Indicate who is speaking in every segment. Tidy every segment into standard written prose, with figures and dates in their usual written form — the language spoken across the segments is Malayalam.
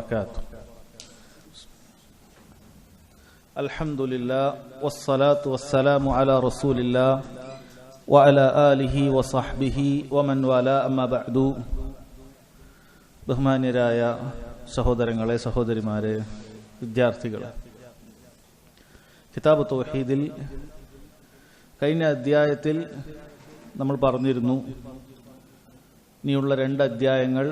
Speaker 1: وبركاته. الحمد لله والصلاة والسلام على رسول الله وعلى آله وصحبه ومن والاه أما بعد. ബഹുമാന്യരായ സഹോദരങ്ങളെ, സഹോദരിമാരെ, വിദ്യാർത്ഥികളെ, കിതാബ് തൗഹീദിൽ കഴിഞ്ഞ അധ്യായത്തിൽ നമ്മൾ പറഞ്ഞിരുന്നു, ഇനിയുള്ള 2 അധ്യായങ്ങൾ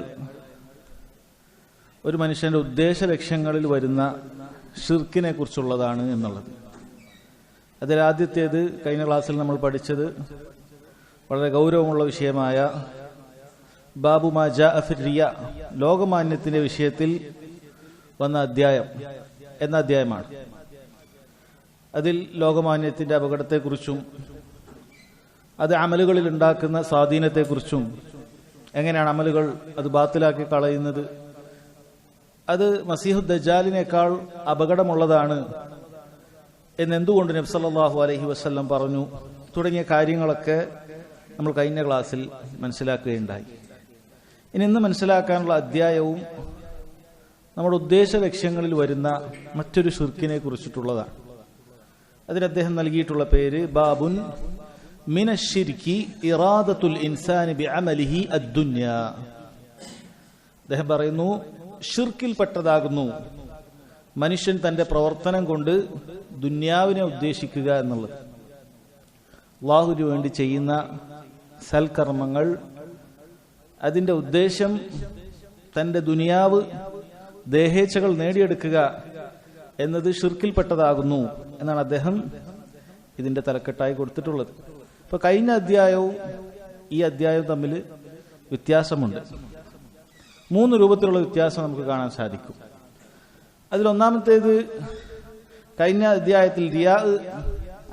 Speaker 1: ഒരു മനുഷ്യന്റെ ഉദ്ദേശ ലക്ഷ്യങ്ങളിൽ വരുന്ന ഷിർക്കിനെ കുറിച്ചുള്ളതാണ് എന്നുള്ളത്. അതിലാദ്യത്തേത് കഴിഞ്ഞ ക്ലാസ്സിൽ നമ്മൾ പഠിച്ചത് വളരെ ഗൗരവമുള്ള വിഷയമായ ബാബു മാ ജാഅ ഫി റിയ, ലോകമാന്യത്തിന്റെ വിഷയത്തിൽ വന്ന അധ്യായം എന്ന അധ്യായമാണ്. അതിൽ ലോകമാന്യത്തിന്റെ അപകടത്തെക്കുറിച്ചും അത് അമലുകളിൽ ഉണ്ടാക്കുന്ന സ്വാധീനത്തെക്കുറിച്ചും, എങ്ങനെയാണ് അമലുകൾ അത് ബാത്തിലാക്കി കളയുന്നത്, അത് മസീഹു ദജ്ജാലിനേക്കാൾ അപകടമുള്ളതാണ് എന്നെന്തുകൊണ്ട് നബി സല്ലല്ലാഹു അലൈഹി വസല്ലം പറഞ്ഞു, തുടങ്ങിയ കാര്യങ്ങളൊക്കെ നമ്മൾ കഴിഞ്ഞ ക്ലാസ്സിൽ മനസ്സിലാക്കുകയുണ്ടായി. ഇനി ഇന്ന് മനസ്സിലാക്കാനുള്ള അധ്യായവും നമ്മുടെ ഉദ്ദേശ ലക്ഷ്യങ്ങളിൽ വരുന്ന മറ്റൊരു ഷിർക്കിനെ കുറിച്ചിട്ടുള്ളതാണ്. അതിന് അദ്ദേഹം നൽകിയിട്ടുള്ള പേര് ബാബുൻ മിനശ്ശിർക്കി ഇറാദത്തുൽ ഇൻസാനി ബിഅമലിഹി അദ്ദുന്യ. അദ്ദേഹം പറയുന്നു, ഷിർക്കിൽപ്പെട്ടതാകുന്നു മനുഷ്യൻ തന്റെ പ്രവർത്തനം കൊണ്ട് ദുന്യാവിനെ ഉദ്ദേശിക്കുക എന്നുള്ളത്. അല്ലാഹുവിന് വേണ്ടി ചെയ്യുന്ന സൽക്കർമ്മങ്ങൾ, അതിന്റെ ഉദ്ദേശം തന്റെ ദുനിയാവ്, ദേഹേച്ഛകൾ നേടിയെടുക്കുക എന്നത് ഷിർക്കിൽപ്പെട്ടതാകുന്നു എന്നാണ് അദ്ദേഹം ഇതിന്റെ തലക്കെട്ടായി കൊടുത്തിട്ടുള്ളത്. ഇപ്പൊ കഴിഞ്ഞ അധ്യായവും ഈ അധ്യായവും തമ്മിൽ വ്യത്യാസമുണ്ട്. 3 രൂപത്തിലുള്ള വ്യത്യാസം നമുക്ക് കാണാൻ സാധിക്കും. അതിലൊന്നാമത്തേത്, കഴിഞ്ഞ അധ്യായത്തിൽ റിയാ,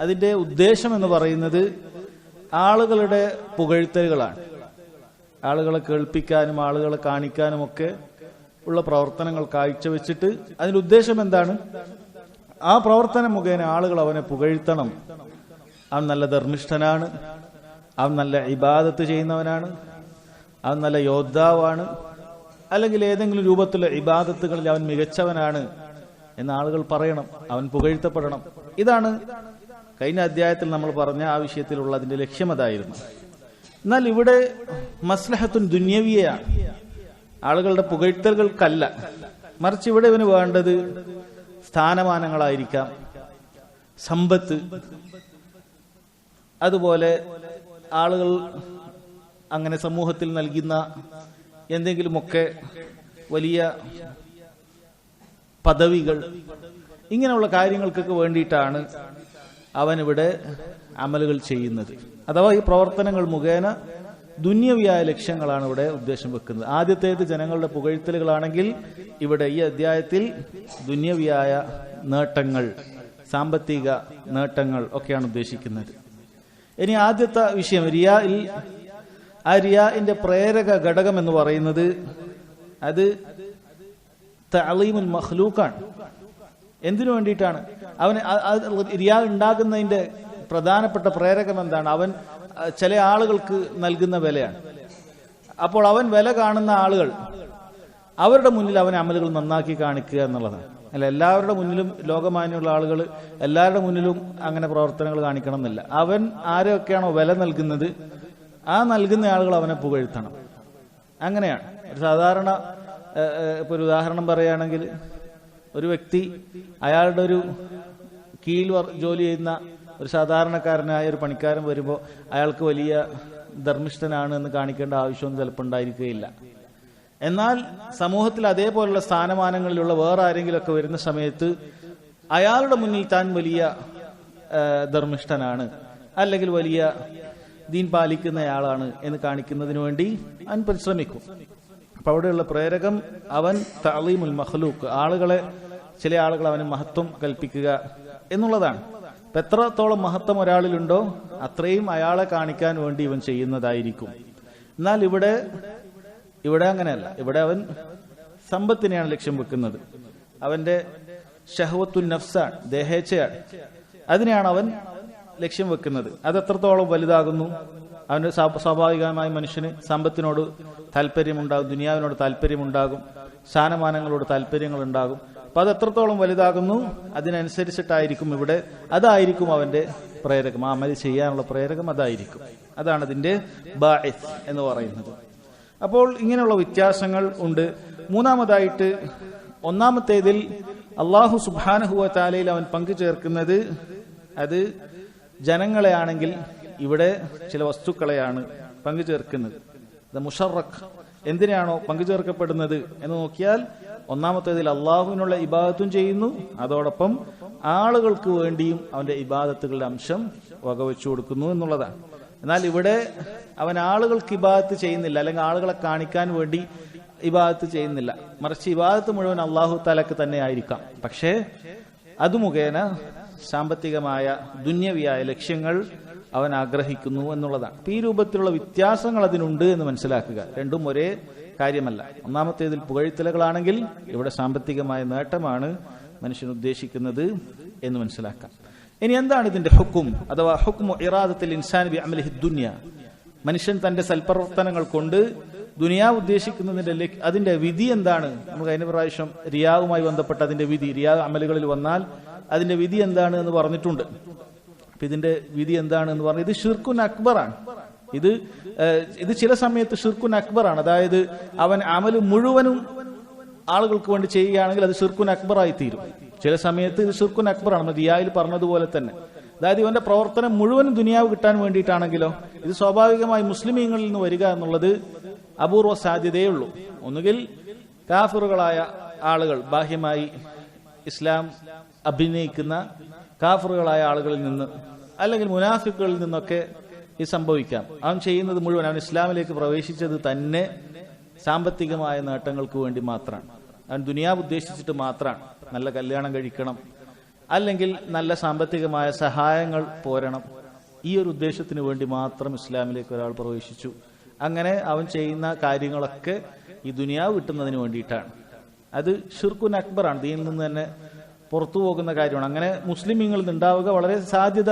Speaker 1: അതിന്റെ ഉദ്ദേശം എന്ന് പറയുന്നത് ആളുകളുടെ പുകഴ്ത്തലുകളാണ്. ആളുകളെ കേൾപ്പിക്കാനും ആളുകളെ കാണിക്കാനും ഒക്കെ ഉള്ള പ്രവർത്തനങ്ങൾ കാഴ്ചവെച്ചിട്ട് അതിന്റെ ഉദ്ദേശം എന്താണ്? ആ പ്രവർത്തനം മുഖേന ആളുകൾ അവനെ പുകഴ്ത്തണം. അവൻ നല്ല ധർമ്മിഷ്ഠനാണ്, അവൻ നല്ല ഇബാദത്ത് ചെയ്യുന്നവനാണ്, അവൻ നല്ല യോദ്ധാവാണ്, അല്ലെങ്കിൽ ഏതെങ്കിലും രൂപത്തിലുള്ള ഇബാദത്തുകളിൽ അവൻ മികച്ചവനാണ് എന്ന് ആളുകൾ പറയണം, അവൻ പുകഴ്ത്തപ്പെടണം. ഇതാണ് കഴിഞ്ഞ അധ്യായത്തിൽ നമ്മൾ പറഞ്ഞ ആ വിഷയത്തിലുള്ള അതിന്റെ ലക്ഷ്യം അതായിരുന്നു. എന്നാൽ ഇവിടെ മസ്ലഹത്തുൻ ദുന്യവിയാണ്, ആളുകളുടെ പുകഴ്ത്തലുകൾക്കല്ല. മറിച്ച് ഇവിടെ ഇവന് വേണ്ടത് സ്ഥാനമാനങ്ങളായിരിക്കാം, സമ്പത്ത്, അതുപോലെ ആളുകൾ അങ്ങനെ സമൂഹത്തിൽ നൽകുന്ന എന്തെങ്കിലുമൊക്കെ വലിയ പദവികൾ, ഇങ്ങനെയുള്ള കാര്യങ്ങൾക്കൊക്കെ വേണ്ടിയിട്ടാണ് അവനിവിടെ അമലുകൾ ചെയ്യുന്നത്. അഥവാ ഈ പ്രവർത്തനങ്ങൾ മുഖേന ദുന്യവിയായ ലക്ഷ്യങ്ങളാണ് ഇവിടെ ഉദ്ദേശം വെക്കുന്നത്. ആദ്യത്തേത് ജനങ്ങളുടെ പുകഴ്ത്തലുകളാണെങ്കിൽ ഇവിടെ ഈ അധ്യായത്തിൽ ദുന്യവിയായ നേട്ടങ്ങൾ, സാമ്പത്തിക നേട്ടങ്ങൾ ഒക്കെയാണ് ഉദ്ദേശിക്കുന്നത്. ഇനി ആദ്യത്തെ വിഷയം റിയായിൽ, ആ റിയാഇന്റെ പ്രേരക ഘടകം എന്ന് പറയുന്നത് അത് തഅലീമുൽ മഖ്ലൂഖാണ്. എന്തിനു വേണ്ടിയിട്ടാണ്? അവന് റിയാ ഉണ്ടാകുന്നതിന്റെ പ്രധാനപ്പെട്ട പ്രേരകം എന്താണ്? അവൻ ചില ആളുകൾക്ക് നൽകുന്ന വിലയാണ്. അപ്പോൾ അവൻ വില കാണുന്ന ആളുകൾ, അവരുടെ മുന്നിൽ അവൻ അമലുകൾ നന്നാക്കി കാണിക്കുക എന്നുള്ളതാണ്. അല്ല, എല്ലാവരുടെ മുന്നിലും, ലോകമാന്യമുള്ള ആളുകൾ എല്ലാവരുടെ മുന്നിലും അങ്ങനെ പ്രവർത്തനങ്ങൾ കാണിക്കണം എന്നില്ല. അവൻ ആരെയൊക്കെയാണോ വില നൽകുന്നത്, ആ നൽകുന്ന ആളുകൾ അവനെ പുകഴ്ത്തണം. അങ്ങനെയാണ്. ഒരു സാധാരണ ഇപ്പൊ ഒരു ഉദാഹരണം പറയുകയാണെങ്കിൽ, ഒരു വ്യക്തി അയാളുടെ ഒരു കീഴിൽ ജോലി ചെയ്യുന്ന ഒരു സാധാരണക്കാരനായ ഒരു പണിക്കാരൻ വരുമ്പോൾ അയാൾക്ക് വലിയ ധർമ്മിഷ്ഠനാണ് എന്ന് കാണിക്കേണ്ട ആവശ്യമൊന്നും ചിലപ്പോൾ ഉണ്ടായിരിക്കുകയില്ല. എന്നാൽ സമൂഹത്തിൽ അതേപോലുള്ള സ്ഥാനമാനങ്ങളിലുള്ള വേറെ ആരെങ്കിലുമൊക്കെ വരുന്ന സമയത്ത് അയാളുടെ മുന്നിൽ താൻ വലിയ ധർമ്മിഷ്ഠനാണ്, അല്ലെങ്കിൽ വലിയ ദീൻ പാലിക്കുന്നയാളാണ് എന്ന് കാണിക്കുന്നതിന് വേണ്ടി അവൻ പരിശ്രമിക്കും. അപ്പൊ അവിടെയുള്ള പ്രേരകം അവൻ തഅലീമുൽ മഖ്ലൂഖ്, ചില ആളുകൾ അവന് മഹത്വം കൽപ്പിക്കുക എന്നുള്ളതാണ്. അപ്പൊ എത്രത്തോളം മഹത്വം ഒരാളിലുണ്ടോ അത്രയും അയാളെ കാണിക്കാൻ വേണ്ടി ഇവൻ ചെയ്യുന്നതായിരിക്കും. എന്നാൽ ഇവിടെ അങ്ങനെയല്ല. ഇവിടെ അവൻ സമ്പത്തിനെയാണ് ലക്ഷ്യം വെക്കുന്നത്. അവന്റെ ഷഹ്വത്തുൻ നഫ്സാണ്, ദേഹേച്ഛയാണ്, അതിനെയാണ് അവൻ ലക്ഷ്യം വെക്കുന്നത്. അത് എത്രത്തോളം വലുതാകുന്നു, അവന് സ്വാഭാവികമായി മനുഷ്യന് സമ്പത്തിനോട് താല്പര്യമുണ്ടാകും, ദുനിയാവിനോട് താല്പര്യമുണ്ടാകും. സ്ഥാനമാനങ്ങളോട് താല്പര്യങ്ങൾ ഉണ്ടാകും. അപ്പൊ അത് എത്രത്തോളം വലുതാകുന്നു അതിനനുസരിച്ചിട്ടായിരിക്കും ഇവിടെ അതായിരിക്കും അവന്റെ പ്രേരകം, ആ അമൽ ചെയ്യാനുള്ള പ്രേരകം അതായിരിക്കും. അതാണ് അതിന്റെ ബാഇസ് എന്ന് പറയുന്നത്. അപ്പോൾ ഇങ്ങനെയുള്ള വ്യത്യാസങ്ങൾ ഉണ്ട്. മൂന്നാമതായിട്ട്, ഒന്നാമത്തേതിൽ അല്ലാഹു സുബ്ഹാനഹു വ തആലയിൽ അവൻ പങ്കു ചേർക്കുന്നത് അത് ജനങ്ങളെ ആണെങ്കിൽ ഇവിടെ ചില വസ്തുക്കളെയാണ് പങ്കു ചേർക്കുന്നത്. ഇത് മുഷറഖ് എന്തിനാണോ പങ്കു ചേർക്കപ്പെടുന്നത് എന്ന് നോക്കിയാൽ ഒന്നാമത്തേതിൽ അള്ളാഹുവിനുള്ള ഇബാദത്തും ചെയ്യുന്നു, അതോടൊപ്പം ആളുകൾക്ക് വേണ്ടിയും അവന്റെ ഇബാദത്തുകളുടെ അംശം വകവെച്ചു കൊടുക്കുന്നു എന്നുള്ളതാണ്. എന്നാൽ ഇവിടെ അവൻ ആളുകൾക്ക് ഇബാദത്ത് ചെയ്യുന്നില്ല, അല്ലെങ്കിൽ ആളുകളെ കാണിക്കാൻ വേണ്ടി ഇബാദത്ത് ചെയ്യുന്നില്ല. മറിച്ച് ഇബാദത്ത് മുഴുവൻ അള്ളാഹു തആലക്ക് തന്നെ ആയിരിക്കാം. പക്ഷേ അത് മുഖേന സാമ്പത്തികമായ ദുന്യവിയായ ലക്ഷ്യങ്ങൾ അവൻ ആഗ്രഹിക്കുന്നു എന്നുള്ളതാണ്. ഈ രൂപത്തിലുള്ള വ്യത്യാസങ്ങൾ അതിനുണ്ട് എന്ന് മനസ്സിലാക്കുക. രണ്ടും ഒരേ കാര്യമല്ല. ഒന്നാമത്തേതിൽ പുകഴ്ത്തലുകളാണെങ്കിൽ ഇവിടെ സാമ്പത്തികമായ നേട്ടമാണ് മനുഷ്യൻ ഉദ്ദേശിക്കുന്നത് എന്ന് മനസ്സിലാക്കാം. ഇനി എന്താണ് ഇതിന്റെ ഹുക്കും, അഥവാ ഹുക്മു ഇറാദത്തിൽ ഇൻസാൻ ബി അമലിഹി ദുനിയ? മനുഷ്യൻ തന്റെ സൽപ്രവർത്തനങ്ങൾ കൊണ്ട് ദുനിയാവ് ഉദ്ദേശിക്കുന്നതിന്റെ അതിന്റെ വിധി എന്താണ്? നമുക്ക് കഴിഞ്ഞ പ്രാവശ്യം റിയാവുമായി ബന്ധപ്പെട്ട അതിന്റെ വിധി, റിയാ അമലുകളിൽ വന്നാൽ അതിന്റെ വിധി എന്താണ് എന്ന് പറഞ്ഞിട്ടുണ്ട്. അപ്പൊ ഇതിന്റെ വിധി എന്താണ് എന്ന് പറഞ്ഞാൽ ഇത് ഷിർക്കുൻ അക്ബറാണ്. ഇത് ചില സമയത്ത് ഷിർക്കുൻ അക്ബറാണ്. അതായത് അവൻ അമല് മുഴുവനും ആളുകൾക്ക് വേണ്ടി ചെയ്യുകയാണെങ്കിൽ അത് ഷിർക്കുൻ അക്ബറായി തീരും. ചില സമയത്ത് ഇത് ഷിർക്കുൻ അക്ബറാണ്, റിയായിൽ പറഞ്ഞതുപോലെ തന്നെ. അതായത് ഇവന്റെ പ്രവർത്തനം മുഴുവനും ദുനിയാവ് കിട്ടാൻ വേണ്ടിയിട്ടാണെങ്കിലോ ഇത് സ്വാഭാവികമായി മുസ്ലിമീങ്ങളിൽ നിന്ന് വരിക എന്നുള്ളത് അപൂർവ സാധ്യതയേ ഉള്ളൂ. ഒന്നുകിൽ കാഫിറുകളായ ആളുകൾ, ബാഹ്യമായി ഇസ്ലാം അഭിനയിക്കുന്ന കാഫിറുകളായ ആളുകളിൽ നിന്ന്, അല്ലെങ്കിൽ മുനാഫിക്കുകളിൽ നിന്നൊക്കെ ഇത് സംഭവിക്കാം. അവൻ ചെയ്യുന്നത് മുഴുവൻ, അവൻ ഇസ്ലാമിലേക്ക് പ്രവേശിച്ചത് തന്നെ സാമ്പത്തികമായ നേട്ടങ്ങൾക്ക് വേണ്ടി മാത്രമാണ്. അവൻ ദുനിയാവ് ഉദ്ദേശിച്ചിട്ട് മാത്രമാണ്. നല്ല കല്യാണം കഴിക്കണം, അല്ലെങ്കിൽ നല്ല സാമ്പത്തികമായ സഹായങ്ങൾ പോരണം, ഈ ഒരു ഉദ്ദേശത്തിന് വേണ്ടി മാത്രം ഇസ്ലാമിലേക്ക് ഒരാൾ പ്രവേശിച്ചു. അങ്ങനെ അവൻ ചെയ്യുന്ന കാര്യങ്ങളൊക്കെ ഈ ദുനിയാവ് കിട്ടുന്നതിന് വേണ്ടിയിട്ടാണ്. അത് ഷിർക്കുൻ അക്ബറാണ്, ദീനിൽ നിന്ന് തന്നെ പുറത്തു പോകുന്ന കാര്യമാണ്. അങ്ങനെ മുസ്ലിമീങ്ങളിൽ നിന്നുണ്ടാവുക വളരെ സാധ്യത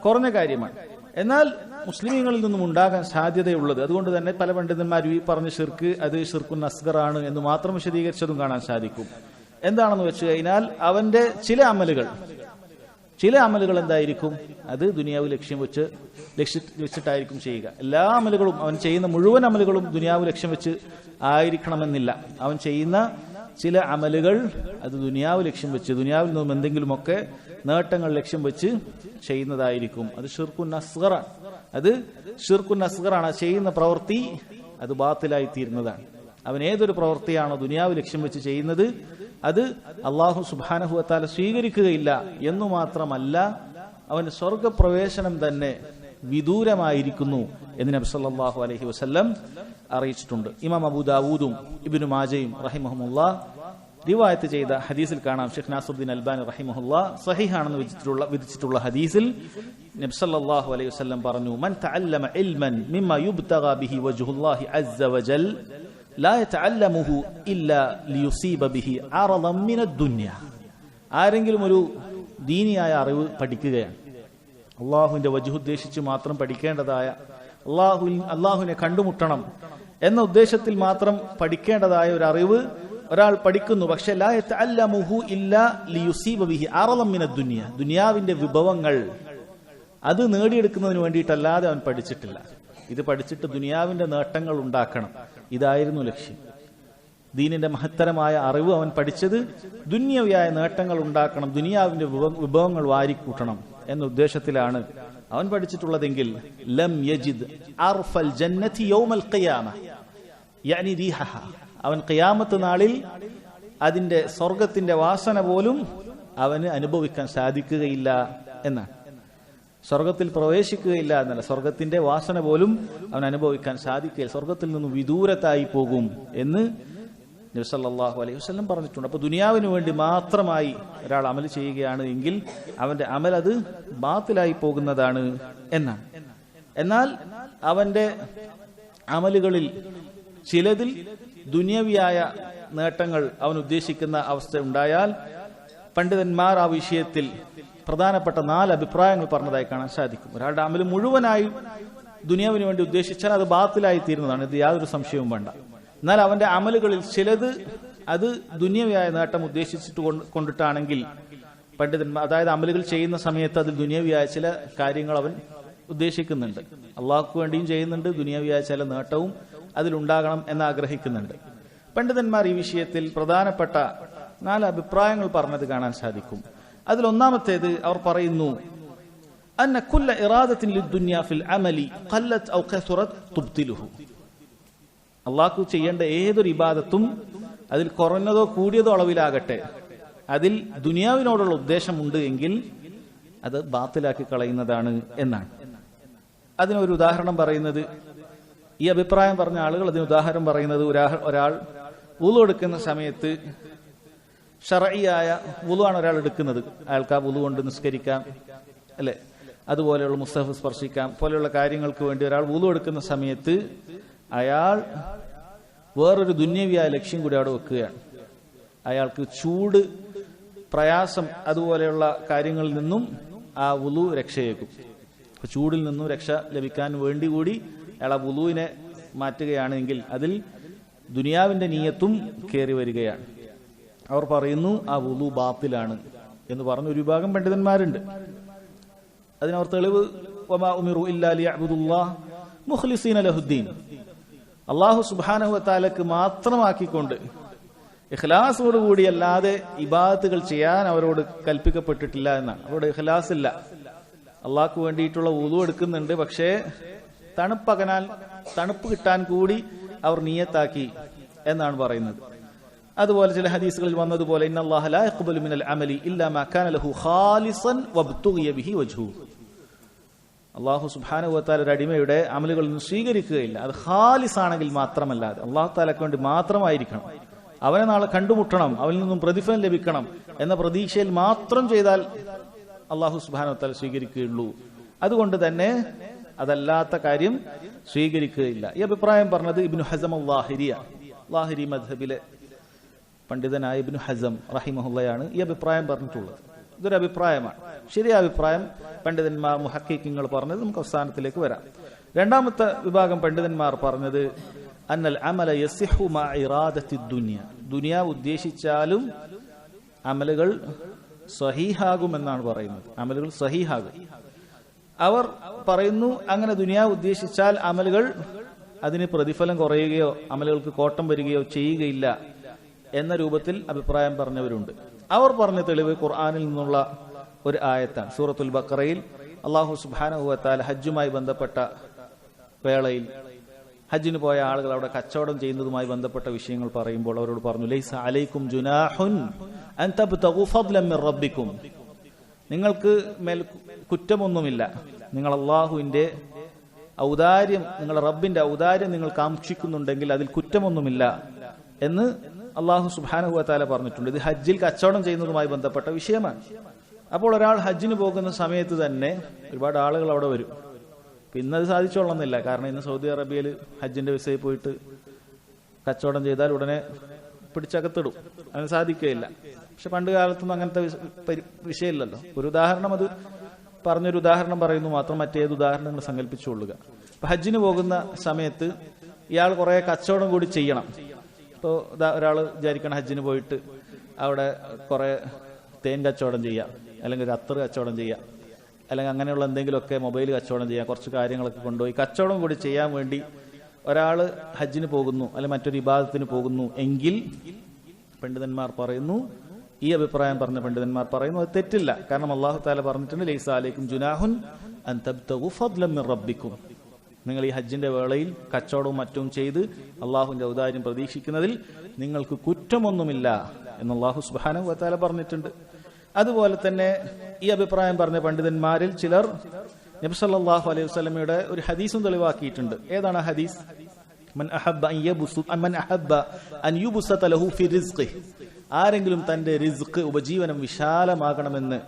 Speaker 1: കുറഞ്ഞ കാര്യമാണ്. എന്നാൽ മുസ്ലിമീങ്ങളിൽ നിന്നും ഉണ്ടാകാൻ സാധ്യതയുള്ളത്, അതുകൊണ്ട് തന്നെ പല പണ്ഡിതന്മാരും ഈ പറഞ്ഞ ഷിർക്ക് അത് ഷിർക്കുൻ അസ്ഗറാണ് എന്ന് മാത്രം വിശദീകരിച്ചതും കാണാൻ സാധിക്കും. എന്താണെന്ന് വെച്ച് കഴിഞ്ഞാൽ അവന്റെ ചില അമലുകൾ എന്തായിരിക്കും? അത് ദുനിയാവ് വെച്ചിട്ടായിരിക്കും ചെയ്യുക. എല്ലാ അമലുകളും, അവൻ ചെയ്യുന്ന മുഴുവൻ അമലുകളും ദുനിയാവ് ലക്ഷ്യം വെച്ച് ആയിരിക്കണമെന്നില്ല. അവൻ ചെയ്യുന്ന ചില അമലുകൾ അത് ദുനിയാവ് ലക്ഷ്യം വെച്ച്, ദുനിയാവിൽ നിന്നും എന്തെങ്കിലുമൊക്കെ നേട്ടങ്ങൾ ലക്ഷ്യം വെച്ച് ചെയ്യുന്നതായിരിക്കും. അത് ഷിർക്കുൻ അസ്ഗറാണ്. ചെയ്യുന്ന പ്രവൃത്തി അത് ബാത്തിലായി തീരുന്നതാണ്. അവൻ ഏതൊരു പ്രവൃത്തിയാണോ ദുനിയാവ് ലക്ഷ്യം വെച്ച് ചെയ്യുന്നത് അത് അല്ലാഹു സുബ്ഹാനഹു വ തആല സ്വീകരിക്കുകയില്ല എന്നു മാത്രമല്ല, അവന് സ്വർഗപ്രവേശനം തന്നെ വിദൂരമായിരിക്കുന്നു എന്ന് നബി സല്ലല്ലാഹു അലൈഹി വസല്ലം അറിയിച്ചിട്ടുണ്ട്. ഇമാം അബൂ ദാവൂദും ഇബ്നു മാജയും റഹിമഹുമുല്ലാഹ് റിവായത്ത് ചെയ്ത ഹദീസിൽ കാണാം, ഷെയ്ഖ് നാസറുദ്ദീൻ അൽബാനി റഹിമഹുല്ലാഹ് സഹീഹാണെന്ന് വിധിച്ചിട്ടുള്ള ഹദീസിൽ നബി സല്ലല്ലാഹു അലൈഹി വസല്ലം പറഞ്ഞു, മൻ തഅല്ലമ ഇൽമൻ മിമ്മ യുബ്തഗ ബിഹി വജ്ഹുല്ലാഹി അസ്സ വജൽ ലാ യതഅല്ലമുഹു ഇല്ലാ ലിയുസീബ ബിഹി അറദൻ മിനദ് ദുനിയ. ആരെങ്കിലും ഒരു ദീനിയായ അറിവ് പഠിക്കുകയാണ്, അള്ളാഹുവിന്റെ വജ്ഹ് ഉദ്ദേശിച്ച് മാത്രം പഠിക്കേണ്ടതായ, അള്ളാഹുവിനെ കണ്ടുമുട്ടണം എന്ന ഉദ്ദേശത്തിൽ മാത്രം പഠിക്കേണ്ടതായ ഒരു അറിവ് ഒരാൾ പഠിക്കുന്നു. പക്ഷെ ലാ യതഅല്ലമുഹു ഇല്ലാ ലിയുസീബ ബിഹി അറദൻ മിനദ് ദുനിയ, ദുനിയാവിന്റെ വിഭവങ്ങൾ അത് നേടിയെടുക്കുന്നതിന് വേണ്ടിയിട്ടല്ലാതെ അവൻ പഠിച്ചിട്ടില്ല. ഇത് പഠിച്ചിട്ട് ദുനിയാവിന്റെ നേട്ടങ്ങൾ ഉണ്ടാക്കണം, ഇതായിരുന്നു ലക്ഷ്യം. ദീനിന്റെ മഹത്തരമായ അറിവ് അവൻ പഠിച്ചത് ദുന്യവിയായ നേട്ടങ്ങൾ ഉണ്ടാക്കണം, ദുനിയാവിന്റെ വിഭവങ്ങൾ വാരിക്കൂട്ടണം എന്ന ഉദ്ദേശത്തിലാണ് അവൻ പഠിച്ചിട്ടുള്ളതെങ്കിൽ ലം യജിദ് അർഫൽ ജന്നതി യൗമൽ ഖിയാമ യഅനി റീഹഹ, അവൻ ഖിയാമത്ത് നാളിൽ അതിന്റെ സ്വർഗത്തിന്റെ വാസന പോലും അവന് അനുഭവിക്കാൻ സാധിക്കുകയില്ല എന്നാണ്. സ്വർഗത്തിൽ പ്രവേശിക്കുകയില്ല എന്നല്ല, സ്വർഗത്തിന്റെ വാസന പോലും അവൻ അനുഭവിക്കാൻ സാധിക്കുകയില്ല, സ്വർഗത്തിൽ നിന്നും വിദൂരത്തായി പോകും എന്ന് നബി സല്ലല്ലാഹു അലൈഹി വസല്ലം പറഞ്ഞിട്ടുണ്ട്. അപ്പൊ ദുനിയാവിന് വേണ്ടി മാത്രമായി ഒരാൾ അമൽ ചെയ്യുകയാണ് എങ്കിൽ അവന്റെ അമൽ അത് ബാത്തിലായി പോകുന്നതാണ് എന്നാണ്. എന്നാൽ അവന്റെ അമലുകളിൽ ചിലതിൽ ദുനിയവിയായ നേട്ടങ്ങൾ അവൻ ഉദ്ദേശിക്കുന്ന അവസ്ഥ ഉണ്ടായാൽ പണ്ഡിതന്മാർ ആ വിഷയത്തിൽ പ്രധാനപ്പെട്ട 4 അഭിപ്രായങ്ങൾ പറഞ്ഞതായി കാണാൻ സാധിക്കും. ഒരാളുടെ അമൽ മുഴുവനായി ദുനിയാവിന് വേണ്ടി ഉദ്ദേശിച്ചാൽ അത് ബാത്തിലായി തീരുന്നതാണ്, ഇത് യാതൊരു സംശയവും വേണ്ട. എന്നാൽ അവന്റെ അമലുകളിൽ ചിലത് അത് ദുനിയവിയായ നേട്ടം ഉദ്ദേശിച്ചിട്ട് കൊണ്ടിട്ടാണെങ്കിൽ പണ്ഡിതന്മാർ, അതായത് അമലുകൾ ചെയ്യുന്ന സമയത്ത് അതിൽ ദുനിയവിയായ ചില കാര്യങ്ങൾ അവൻ ഉദ്ദേശിക്കുന്നുണ്ട്. അള്ളാഹുക്ക് വേണ്ടിയും ചെയ്യുന്നുണ്ട്, ദുനിയവിയായ ചില നേട്ടവും അതിലുണ്ടാകണം എന്ന് ആഗ്രഹിക്കുന്നുണ്ട്. പണ്ഡിതന്മാർ ഈ വിഷയത്തിൽ പ്രധാനപ്പെട്ട 4 അഭിപ്രായങ്ങൾ പറഞ്ഞത് കാണാൻ സാധിക്കും. അതിലൊന്നാമത്തേത് അവർ പറയുന്നു, അന്ന കുല്ല ഇറാദത്തിൻ ലിദ്ദുനിയ ഫിൽ അമലി ഖല്ലത് ഔ കസറത് തുബ്തിലുഹു. അള്ളാഹു ചെയ്യേണ്ട ഏതൊരു ഇബാദത്തും അതിൽ കുറഞ്ഞതോ കൂടിയതോ അളവിലാകട്ടെ, അതിൽ ദുനിയാവിനോടുള്ള ഉദ്ദേശമുണ്ട് എങ്കിൽ അത് ബാത്തിലാക്കി കളയുന്നതാണ് എന്നാണ്. അതിനൊരു ഉദാഹരണം പറയുന്നത്, ഈ അഭിപ്രായം പറഞ്ഞ ആളുകൾ അതിന് ഉദാഹരണം പറയുന്നത്, ഒരാൾ വുളു എടുക്കുന്ന സമയത്ത് ശർഈയായ വുളു ആണ് ഒരാൾ എടുക്കുന്നത്, അയാൾക്ക് ആ വുളു കൊണ്ട് നിസ്കരിക്കാം, അല്ലെ, അതുപോലെയുള്ള മുസ്ഹഫ് സ്പർശിക്കാം പോലെയുള്ള കാര്യങ്ങൾക്ക് വേണ്ടി ഒരാൾ വുളു എടുക്കുന്ന സമയത്ത് അയാൾ വേറൊരു ദുന്യവിയായ ലക്ഷ്യം കൂടി അവിടെ വെക്കുകയാണ്. അയാൾക്ക് ചൂട്, പ്രയാസം അതുപോലെയുള്ള കാര്യങ്ങളിൽ നിന്നും ആ വുളു രക്ഷയേക്കും. ചൂടിൽ നിന്നും രക്ഷ ലഭിക്കാൻ വേണ്ടി കൂടി അയാൾ ആ വുളുവിനെ മാറ്റുകയാണെങ്കിൽ അതിൽ ദുനിയാവിന്റെ നീയത്തും കയറി വരികയാണ്. അവർ പറയുന്നു ആ വുളു ബാത്തിലാണ് എന്ന് പറഞ്ഞ ഒരു വിഭാഗം പണ്ഡിതന്മാരുണ്ട്. അതിനവർ തെളിവ് വമാ ഉമിറു ഇല്ലാ ലിയഅ്ബുദുല്ലാഹ മുഖ്ലിസീന ലഹുദ്ദീൻ, അല്ലാഹു സുബ്ഹാനഹു വ തആലക്ക് മാത്രമാക്കിക്കൊണ്ട് ഇഖ്ലാസോടുകൂടി അല്ലാതെ ഇബാദത്തുകൾ ചെയ്യാൻ അവരോട് കൽപ്പിക്കപ്പെട്ടിട്ടില്ല എന്നാണ്. അവരുടെ ഇഖ്ലാസ് ഇല്ല. അള്ളാഹ്ക്ക് വേണ്ടിയിട്ടുള്ള വുളു എടുക്കുന്നുണ്ട്, പക്ഷേ തണുപ്പ് കിട്ടാൻ കൂടി അവർ നിയത്താക്കി എന്നാണ് പറയുന്നത്. അതുപോലെ ചില ഹദീസുകളിൽ വന്നതുപോലെ ഇന്നല്ലാഹ ലാ യഖ്ബലു മിനൽ അമലി ഇല്ലാ മാ കാന ലഹു ഖാലിസൻ വബ്തുഗിയ ബിഹി വജ്ഹു. അല്ലാഹു സുബ്ഹാനഹു വ തആല അടിമയുടെ അമലുകൾ സ്വീകരിക്കുകയില്ല, അത് ഖാലിസ് ആണെങ്കിൽ മാത്രമല്ലാതെ, അല്ലാഹു തആലക്ക് വേണ്ടി മാത്രമായിരിക്കണം, അവനെ നാളെ കണ്ടുമുട്ടണം, അവനിൽ നിന്നും പ്രതിഫലം ലഭിക്കണം എന്ന പ്രതീക്ഷയിൽ മാത്രം ചെയ്താൽ അല്ലാഹു സുബ്ഹാനഹു വ തആല സ്വീകരിക്കുകയുള്ളൂ. അതുകൊണ്ട് തന്നെ അതല്ലാത്ത കാര്യം സ്വീകരിക്കുകയില്ല. ഈ അഭിപ്രായം പറഞ്ഞത് ഇബ്നു ഹസം ലാഹിരി മദ്ഹബിലെ പണ്ഡിതനായ ഇബ്നു ഹസം റഹിമഹുള്ളയാണ് ഈ അഭിപ്രായം പറഞ്ഞിട്ടുള്ളത്. ഇതൊരു അഭിപ്രായമാണ്, ശരിയായ അഭിപ്രായം പണ്ഡിതന്മാർ മുഹഖിഖീങ്ങൾ പറഞ്ഞത് നമുക്ക് അവസാനത്തിലേക്ക് വരാം. രണ്ടാമത്തെ വിഭാഗം പണ്ഡിതന്മാർ പറഞ്ഞത് അന്നൽ അമല യസിഹു മഅ ഇറാദത്തി ദുനിയ, ദുനിയാവ് ഉദ്ദേശിച്ചാലും അമലുകൾ സഹീഹാകുമെന്നാണ് പറയുന്നത്. അമലുകൾ സഹീഹാകും. അവർ പറയുന്നു അങ്ങനെ ദുനിയാവ് ഉദ്ദേശിച്ചാൽ അമലുകൾ അതിന് പ്രതിഫലം കുറയുകയോ അമലുകൾക്ക് കോട്ടം വരികയോ ചെയ്യുകയില്ല എന്ന രൂപത്തിൽ അഭിപ്രായം പറഞ്ഞവരുണ്ട്. അവർ പറഞ്ഞ തെളിവ് ഖുർആനിൽ നിന്നുള്ള ഒരു ആയത്താണ്. സൂറത്തുൽ ബഖറയിൽ അല്ലാഹു സുബ്ഹാനഹു വ തആല ഹജ്ജുമായി ബന്ധപ്പെട്ട വേളയിൽ ഹജ്ജിന് പോയ ആളുകൾ അവിടെ കച്ചവടം ചെയ്യുന്നതുമായി ബന്ധപ്പെട്ട വിഷയങ്ങൾ പറയുമ്പോൾ അവരോട് പറഞ്ഞു, ലൈസ അലൈക്കും ജുനാഹുൻ അൻ തബ്തഗു ഫദ്ലൻ മിർ റബ്ബിക്കും, നിങ്ങൾക്ക് മേൽ കുറ്റമൊന്നുമില്ല, നിങ്ങൾ അല്ലാഹുവിന്റെ ഔദാര്യം, നിങ്ങളുടെ റബ്ബിന്റെ ഔദാര്യം നിങ്ങൾ കാക്ഷിക്കുന്നുണ്ടെങ്കിൽ അതിൽ കുറ്റമൊന്നുമില്ല എന്ന് അല്ലാഹു സുബ്ഹാനഹു വ തആല പറഞ്ഞിട്ടുണ്ട്. ഇത് ഹജ്ജിൽ കച്ചവടം ചെയ്യുന്നതുമായി ബന്ധപ്പെട്ട വിഷയമാണ്. അപ്പോൾ ഒരാൾ ഹജ്ജിന് പോകുന്ന സമയത്ത് തന്നെ ഒരുപാട് ആളുകൾ അവിടെ വരും. ഇന്നത് സാധിച്ചോളണമെന്നില്ല, കാരണം ഇന്ന് സൗദി അറേബ്യയിൽ ഹജ്ജിന്റെ വിസയിൽ പോയിട്ട് കച്ചവടം ചെയ്താൽ ഉടനെ പിടിച്ചകത്തിടും, അതിന് സാധിക്കുകയില്ല. പക്ഷെ പണ്ട് കാലത്തൊന്നും അങ്ങനത്തെ വിഷയമില്ലല്ലോ. ഒരു ഉദാഹരണം, അത് പറഞ്ഞൊരു ഉദാഹരണം പറയുന്നു മാത്രം, മറ്റേത് ഉദാഹരണങ്ങൾ സങ്കല്പിച്ചുകൊള്ളുക. അപ്പൊ ഹജ്ജിന് പോകുന്ന സമയത്ത് ഇയാൾ കുറെ കച്ചവടം കൂടി ചെയ്യണം. ഇപ്പോൾ ഒരാൾ വിചാരിക്കണം ഹജ്ജിന് പോയിട്ട് അവിടെ കുറെ തേൻ കച്ചവടം ചെയ്യാം, അല്ലെങ്കിൽ ഒരു അത്തർ കച്ചവടം ചെയ്യാം, അല്ലെങ്കിൽ അങ്ങനെയുള്ള എന്തെങ്കിലുമൊക്കെ മൊബൈൽ കച്ചവടം ചെയ്യാം, കുറച്ച് കാര്യങ്ങളൊക്കെ കൊണ്ടുപോയി കച്ചവടം കൂടി ചെയ്യാൻ വേണ്ടി ഒരാൾ ഹജ്ജിന് പോകുന്നു, അല്ലെങ്കിൽ മറ്റൊരു ഇബാദത്തിന് പോകുന്നു എങ്കിൽ പണ്ഡിതന്മാർ പറയുന്നു, ഈ അഭിപ്രായം പറഞ്ഞ പണ്ഡിതന്മാർ പറയുന്നു അത് തെറ്റില്ല. കാരണം അല്ലാഹു തആല പറഞ്ഞിട്ടുണ്ട്, ലൈസ അലൈക്കും ജുനാഹുൻ അൻ തബ്തഗു ഫദ്ലൻ മിർ റബ്ബിക്കും, നിങ്ങൾ ഈ ഹജ്ജിന്റെ വേളയിൽ കച്ചവടവും മറ്റും ചെയ്ത് അള്ളാഹുവിന്റെ ഔദാര്യം പ്രതീക്ഷിക്കുന്നതിൽ നിങ്ങൾക്ക് കുറ്റമൊന്നുമില്ല എന്ന് അല്ലാഹു സുബ്ഹാനഹു വ തആല പറഞ്ഞിട്ടുണ്ട്. അതുപോലെ തന്നെ ഈ അഭിപ്രായം പറഞ്ഞ പണ്ഡിതന്മാരിൽ ചിലർ നബി സല്ലല്ലാഹു അലൈഹി വസല്ലമയുടെ ഒരു ഹദീസും തെളിവാക്കിയിട്ടുണ്ട്. ഏതാണ് ആ ഹദീസ്? മൻ അഹബ്ബ അൻ യുബ്സത ലഹു ഫി റിസ്ഖിഹി, ആരെങ്കിലും തന്റെ റിസ്ക് ഉപജീവനം വിശാലമാകണമെന്ന്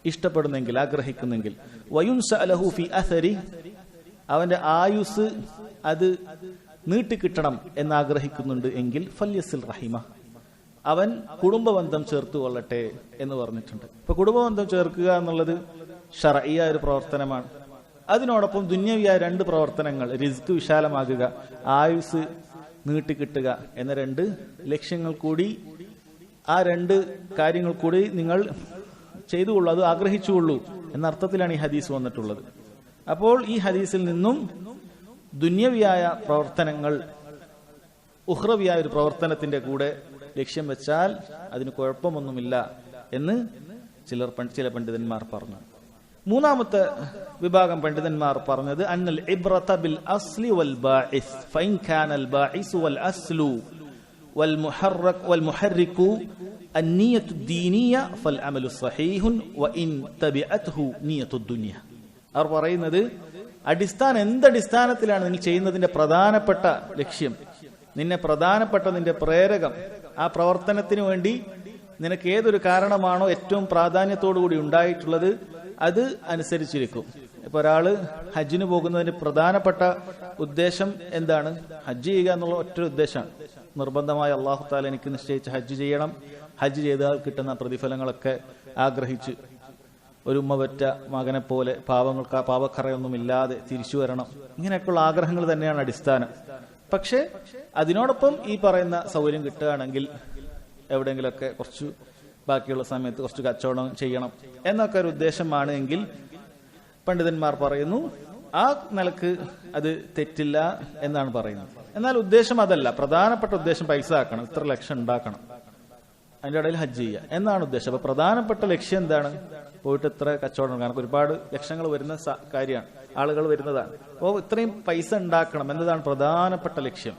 Speaker 1: ഇഷ്ടപ്പെടുന്നെങ്കിൽ, ആഗ്രഹിക്കുന്നെങ്കിൽ, വയുൻസ ലഹു ഫി അഥരി, അവന്റെ ആയുസ് അത് നീട്ടിക്കിട്ടണം എന്നാഗ്രഹിക്കുന്നുണ്ട് എങ്കിൽ ഫല്യസിൽ റഹിമ, അവൻ കുടുംബബന്ധം ചേർത്തു കൊള്ളട്ടെ എന്ന് പറഞ്ഞിട്ടുണ്ട്. ഇപ്പൊ കുടുംബബന്ധം ചേർക്കുക എന്നുള്ളത് ശർഈയായ ഒരു പ്രവർത്തനമാണ്. അതിനോടൊപ്പം ദുന്യവിയായ 2 പ്രവർത്തനങ്ങൾ, റിസ്ക് വിശാലമാകുക, ആയുസ് നീട്ടിക്കിട്ടുക എന്ന 2 ലക്ഷ്യങ്ങൾ കൂടി, ആ 2 കാര്യങ്ങൾ കൂടി നിങ്ങൾ ചെയ്തുകൊള്ളൂ, അത് ആഗ്രഹിച്ചുകൊള്ളൂ എന്ന അർത്ഥത്തിലാണ് ഈ ഹദീസ് വന്നിട്ടുള്ളത്. അപ്പോൾ ഈ ഹദീസിൽ നിന്നും ദുന്യവിയായ പ്രവർത്തനങ്ങൾ ഉഖ്റവിയായ ഒരു പ്രവർത്തനത്തിന്റെ കൂടെ ലക്ഷ്യം വെച്ചാൽ അതിന് കുഴപ്പമൊന്നുമില്ല എന്ന് ചില പണ്ഡിതന്മാർ പറഞ്ഞു. മൂന്നാമത്തെ വിഭാഗം പണ്ഡിതന്മാർ പറഞ്ഞത് അന്നൽ ഇബ്റത ബിൽ അസ്ലി വൽ ബാഇസ് ഫഇൻ കാനൽ ബാഇസു വൽ അസ്ലു വൽ മുഹർരികു النية الدينية فالعمل صحيح وإن تبعته نية الدنيا. അവർ പറയുന്നത് എന്തടിസ്ഥാനത്തിലാണ് നിങ്ങൾ ചെയ്യുന്നതിന്റെ പ്രധാനപ്പെട്ട ലക്ഷ്യം, നിന്റെ പ്രേരകം, ആ പ്രവർത്തനത്തിന് വേണ്ടി നിനക്ക് ഏതൊരു കാരണമാണോ ഏറ്റവും പ്രാധാന്യത്തോടുകൂടി ഉണ്ടായിട്ടുള്ളത് അത് അനുസരിച്ചിരിക്കും. ഇപ്പൊ ഒരാള് ഹജ്ജിന് പോകുന്നതിന് പ്രധാനപ്പെട്ട ഉദ്ദേശം എന്താണ്? ഹജ്ജ് ചെയ്യുക എന്നുള്ള ഒറ്റ ഉദ്ദേശമാണ്. നിർബന്ധമായ അല്ലാഹു തആല എനിക്ക് നിശ്ചയിച്ച ഹജ്ജ് ചെയ്യണം, ഹജ്ജ് ചെയ്താൽ കിട്ടുന്ന പ്രതിഫലങ്ങളൊക്കെ ആഗ്രഹിച്ച് ഒരു ഉമ്മ പെറ്റ മകനെ പോലെ പാപക്കറയൊന്നുമില്ലാതെ തിരിച്ചു വരണം, ഇങ്ങനെയൊക്കെയുള്ള ആഗ്രഹങ്ങൾ തന്നെയാണ് അടിസ്ഥാനം. പക്ഷെ അതിനോടൊപ്പം ഈ പറയുന്ന സൗകര്യം കിട്ടുകയാണെങ്കിൽ എവിടെയെങ്കിലൊക്കെ കുറച്ച് ബാക്കിയുള്ള സമയത്ത് കുറച്ച് കച്ചവടം ചെയ്യണം എന്നൊക്കെ ഒരു ഉദ്ദേശമാണ് എങ്കിൽ പണ്ഡിതന്മാർ പറയുന്നു ആ നിലക്ക് അത് തെറ്റില്ല എന്നാണ് പറയുന്നത്. എന്നാൽ ഉദ്ദേശം അതല്ല, പ്രധാനപ്പെട്ട ഉദ്ദേശം പൈസ ആക്കണം, ഇത്ര ലക്ഷം ഉണ്ടാക്കണം, അതിന്റെ ഇടയിൽ ഹജ്ജ് ചെയ്യുക എന്നാണ് ഉദ്ദേശം. അപ്പൊ പ്രധാനപ്പെട്ട ലക്ഷ്യം എന്താണ്? പോയിട്ട് ഇത്ര കച്ചവടം, കാരണം ഒരുപാട് ലക്ഷങ്ങൾ വരുന്ന കാര്യമാണ്, ആളുകൾ വരുന്നതാണ്. അപ്പോൾ ഇത്രയും പൈസ ഉണ്ടാക്കണം എന്നതാണ് പ്രധാനപ്പെട്ട ലക്ഷ്യം.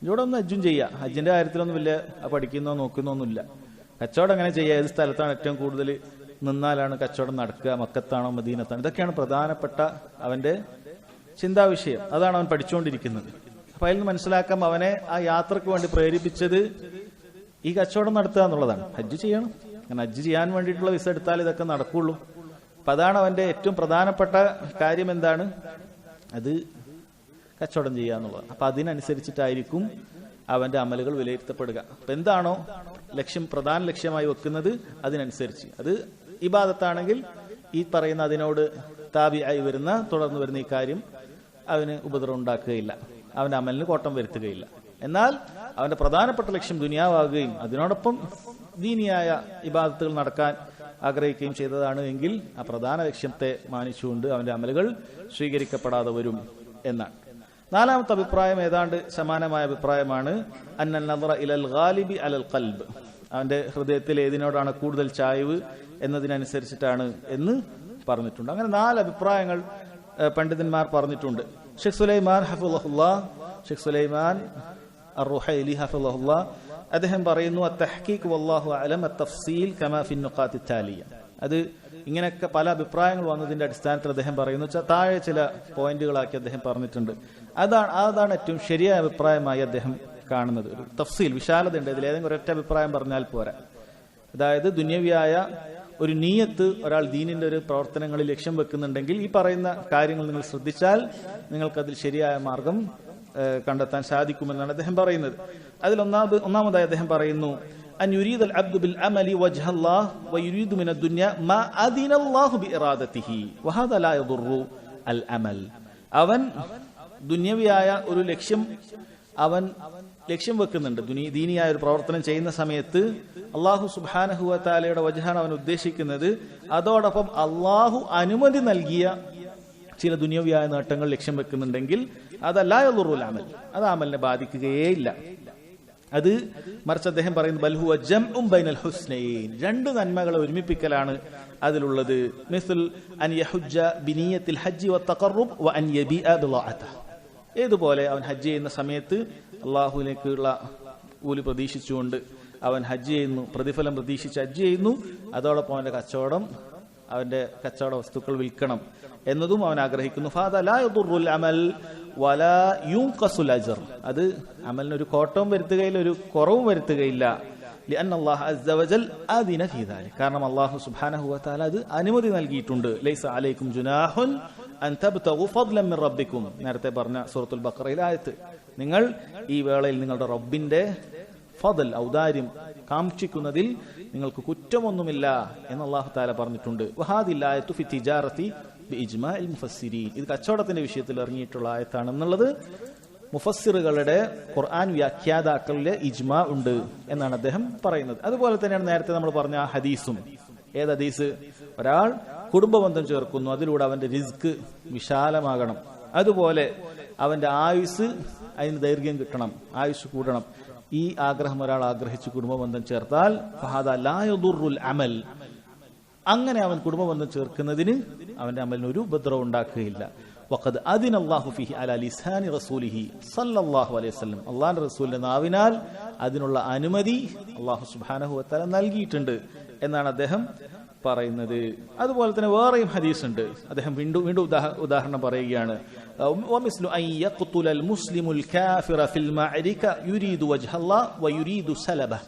Speaker 1: ഇവിടെ ഒന്ന് ഹജ്ജും ചെയ്യുക, ഹജ്ജിന്റെ കാര്യത്തിലൊന്നും വലിയ പഠിക്കുന്നോ നോക്കുന്നൊന്നുമില്ല. കച്ചവടം എങ്ങനെ ചെയ്യുക, ഏത് സ്ഥലത്താണ് ഏറ്റവും കൂടുതൽ നിന്നാലാണ് കച്ചവടം നടക്കുക, മക്കത്താണോ മദീനത്താണോ, ഇതൊക്കെയാണ് പ്രധാനപ്പെട്ട അവന്റെ ചിന്താവിഷയം. അതാണ് അവൻ പഠിച്ചുകൊണ്ടിരിക്കുന്നത്. അപ്പൊ അതിൽ നിന്ന് മനസ്സിലാക്കാം അവനെ ആ യാത്രക്ക് വേണ്ടി പ്രേരിപ്പിച്ചത് ഈ കച്ചവടം നടത്തുക എന്നുള്ളതാണ്. ഹജ്ജ് ചെയ്യണം, അങ്ങനെ ഹജ്ജ് ചെയ്യാൻ വേണ്ടിയിട്ടുള്ള വിസ എടുത്താൽ ഇതൊക്കെ നടക്കുള്ളൂ. അപ്പൊ അതാണ് അവന്റെ ഏറ്റവും പ്രധാനപ്പെട്ട കാര്യം. എന്താണ് അത്? കച്ചവടം ചെയ്യുക എന്നുള്ളത്. അപ്പൊ അതിനനുസരിച്ചിട്ടായിരിക്കും അവന്റെ അമലുകൾ വിലയിരുത്തപ്പെടുക. അപ്പൊ എന്താണോ ലക്ഷ്യം, പ്രധാന ലക്ഷ്യമായി വെക്കുന്നത് അതിനനുസരിച്ച്. അത് ഇബാദത്താണെങ്കിൽ ഈ പറയുന്ന അതിനോട് താബിയായി വരുന്ന തുടർന്ന് വരുന്ന ഈ കാര്യം അവന് ഉപദ്രവം ഉണ്ടാക്കുകയില്ല, അവന്റെ അമലിന് കോട്ടം വരുത്തുകയില്ല. എന്നാൽ അവന്റെ പ്രധാനപ്പെട്ട ലക്ഷ്യം ദുനിയാവാകുകയും അതിനോടൊപ്പം ദീനിയായ ഇബാദത്തുകൾ നടക്കാൻ ആഗ്രഹിക്കുകയും ചെയ്തതാണ് എങ്കിൽ ആ പ്രധാന ലക്ഷ്യത്തെ മാനിച്ചുകൊണ്ട് അവന്റെ അമലുകൾ സ്വീകരിക്കപ്പെടാതെ വരും എന്നാണ്. നാലാമത്തെ അഭിപ്രായം ഏതാണ്ട് സമാനമായ അഭിപ്രായമാണ്. അന്നൽ നദറ ഇലൽ ഗാലിബി അലൽ ഖൽബ്, അവന്റെ ഹൃദയത്തിൽ ഏതിനോടാണ് കൂടുതൽ ചായ്വ് എന്നതിനനുസരിച്ചിട്ടാണ് എന്ന് പറഞ്ഞിട്ടുണ്ട്. അങ്ങനെ 4 അഭിപ്രായങ്ങൾ പണ്ഡിതന്മാർ പറഞ്ഞിട്ടുണ്ട്. ഷെയ്ഖ് സുലൈമാൻ ഹഫിളഹുല്ലാഹ്, ഷെയ്ഖ് സുലൈമാൻ അർ-റുഹൈലി ഹഫിളഹുല്ലാഹ്, അദ്ദേഹം പറയുന്നു അത്തഹ്ഖീഖ് വല്ലാഹു അലം അത്തഫ്സീൽ കമാ ഫി നുഖാത്തി താലിയ. അത് ഇങ്ങനെയൊക്കെ പല അഭിപ്രായങ്ങൾ വന്നതിന്റെ അടിസ്ഥാനത്തിൽ അദ്ദേഹം പറയുന്നു, താഴെ ചില പോയിന്റുകളാക്കി അദ്ദേഹം പറഞ്ഞിട്ടുണ്ട്. അതാണ് ഏറ്റവും ശരിയായ അഭിപ്രായമായി അദ്ദേഹം കാണുന്നത്. ഒരു തഫ്സീൽ, വിശാലത ഉണ്ട് ഇതിൽ. ഏതെങ്കിലും ഒരൊറ്റ അഭിപ്രായം പറഞ്ഞാൽ പോരാ. അതായത് ദുന്യവിയായ ഒരു നീയത്ത് ഒരാൾ ദീനിന്റെ ഒരു പ്രവർത്തനങ്ങളിൽ ലക്ഷ്യം വെക്കുന്നുണ്ടെങ്കിൽ ഈ പറയുന്ന കാര്യങ്ങൾ നിങ്ങൾ ശ്രദ്ധിച്ചാൽ നിങ്ങൾക്കതിൽ ശരിയായ മാർഗം കണ്ടെത്താൻ സാധിക്കുമെന്നാണ് അദ്ദേഹം പറയുന്നത്. അതിൽ ഒന്നാമതായി അദ്ദേഹം പറയുന്നു അൻ യുരീദൽ അബ്ദു ബിൽ അമലി വജ്ഹല്ലാഹ് വയുരീദു മിനദ് ദുനിയ മാ അദിനല്ലാഹു ബിഇറാദതിഹി വഹദാ ലാ യദുറു അൽ അമൽ. അവൻ ദുന്യവിയായ ഒരു ലക്ഷ്യം വെക്കുന്നുണ്ട്, ദീനിയായ ഒരു പ്രവർത്തനം ചെയ്യുന്ന സമയത്ത് അള്ളാഹു സുബ്ഹാനഹു വ തആലയുടെ വജ്ഹാണ് അവൻ ഉദ്ദേശിക്കുന്നത്. അതോടൊപ്പം അള്ളാഹു അനുമതി നൽകിയ ചില ദുനിയവിയായ നേട്ടങ്ങൾ ലക്ഷ്യം വെക്കുന്നുണ്ടെങ്കിൽ അതല്ലാ യദുറുൽ അമൽ, അത് അമലിനെ ബാധിക്കുകയേയില്ല. അത് മറിച്ച് അദ്ദേഹം പറയുന്നു ബൽ ഹുവ ജംഉൻ ബൈനൽ ഹുസ്നൈൻ, 2 നന്മകളെ ഒരുമിപ്പിക്കലാണ് അതിലുള്ളത്. മിസ്ൽ അൻ യഹുജ്ജ ബിനിയത്തിൽ ഹജ്ജി വത്തഖറുബ് വ അൻ യബിഅ ബിളഅതഹു. ഏതുപോലെ അവൻ ഹജ്ജ് ചെയ്യുന്ന സമയത്ത് അള്ളാഹുവിലേക്കുള്ള കൂലി പ്രതീക്ഷിച്ചുകൊണ്ട് അവൻ ഹജ്ജ് ചെയ്യുന്നു, പ്രതിഫലം പ്രതീക്ഷിച്ച് ഹജ്ജ് ചെയ്യുന്നു. അതോടൊപ്പം അവന്റെ കച്ചവട വസ്തുക്കൾ വിൽക്കണം എന്നതും അവൻ ആഗ്രഹിക്കുന്നു. ഫാദ ലാ യദുറുൽ അമൽ വലാ യുൻഖസുൽ അജ്ർ, അത് അമലിനൊരു കോട്ടവും വരുത്തുകയില്ല, ഒരു കുറവും വരുത്തുകയില്ല. ലിഅന്ന അല്ലാഹു അസ്സ വജൽ അദിന ഫീ ദാലിക, കാരണം അല്ലാഹു സുബ്ഹാനഹു വ തആല അത് അനുമതി നൽകിയിട്ടുണ്ട്. ലൈസ അലൈക്കും ജുനാഹുൻ അൻ തബ്തഗു ഫദ്ലൻ മിൻ റബ്ബിക്കും, നേരത്തെ പറഞ്ഞ സൂറത്തുൽ ബഖറയിലെ ആയത്ത്. നിങ്ങൾ ഈ വേളയിൽ നിങ്ങളുടെ റബ്ബിന്റെ ഫദൽ, ഔദാര്യം കാംക്ഷിക്കുന്നതിൽ നിങ്ങൾക്ക് കുറ്റമൊന്നുമില്ല എന്ന് അല്ലാഹു തആല പറഞ്ഞിട്ടുണ്ട്. വഹാദിൽ ആയത്തു ഫി തിജാറതി ബിഇജ്മാഇൽ മുഫസ്സിരീൻ, ഇത് കച്ചവടത്തിന്റെ വിഷയത്തിൽ ഇറങ്ങിയിട്ടുള്ള ആയത്താണെന്നുള്ളത് മുഫസ്സിറുകളുടെ ഖുർആൻ വ്യാഖ്യാതാക്കളിലെ ഇജ്മാ ഉണ്ട് എന്നാണ് അദ്ദേഹം പറയുന്നത്. അതുപോലെ തന്നെയാണ് നേരത്തെ നമ്മൾ പറഞ്ഞ ആ ഹദീസും. ഏത് ഹദീസ്? ഒരാൾ കുടുംബബന്ധം ചേർക്കുന്നു, അതിലൂടെ അവന്റെ റിസ്ക് വിശാലമാകണം, അതുപോലെ അവന്റെ ആയുസ് അതിന് ദൈർഘ്യം കിട്ടണം, ആയുസ് കൂടണം. ഈ ആഗ്രഹം ഒരാൾ ആഗ്രഹിച്ച് കുടുംബബന്ധം ചേർത്താൽ ഫഹാദാ ലാ യദുറുൽ അമൽ, അങ്ങനെ അവൻ കുടുംബബന്ധം ചേർക്കുന്നതിന് അവന്റെ അമലിന് ഒരു ഉപദ്രവം ഉണ്ടാക്കുകയില്ല. വഖദ് അദിന അല്ലാഹു ഫീഹി അലാ ലിസാനി റസൂലിഹി സല്ലല്ലാഹു അലൈഹി വസല്ലം, അല്ലാഹുവിന്റെ റസൂലിന്റെ നാവിനാൽ അതിനുള്ള അനുമതി അല്ലാഹു സുബ്ഹാനഹു വ തആല നൽകിയിട്ടുണ്ട് എന്നാണ് അദ്ദേഹം പറയുന്നത്. അതുപോലെ തന്നെ വേറെയും ഹദീസ് ഉണ്ട്. അദ്ദേഹം വീണ്ടും ഉദാഹരണം പറയുകയാണ്. വമിസ്ലു അൻ യഖ്തുലൽ മുസ്ലിമുൽ കാഫിറ ഫിൽ മഅരിക യുരീദു വജ്ഹല്ലാഹ് വയുരീദു സലബഹ്.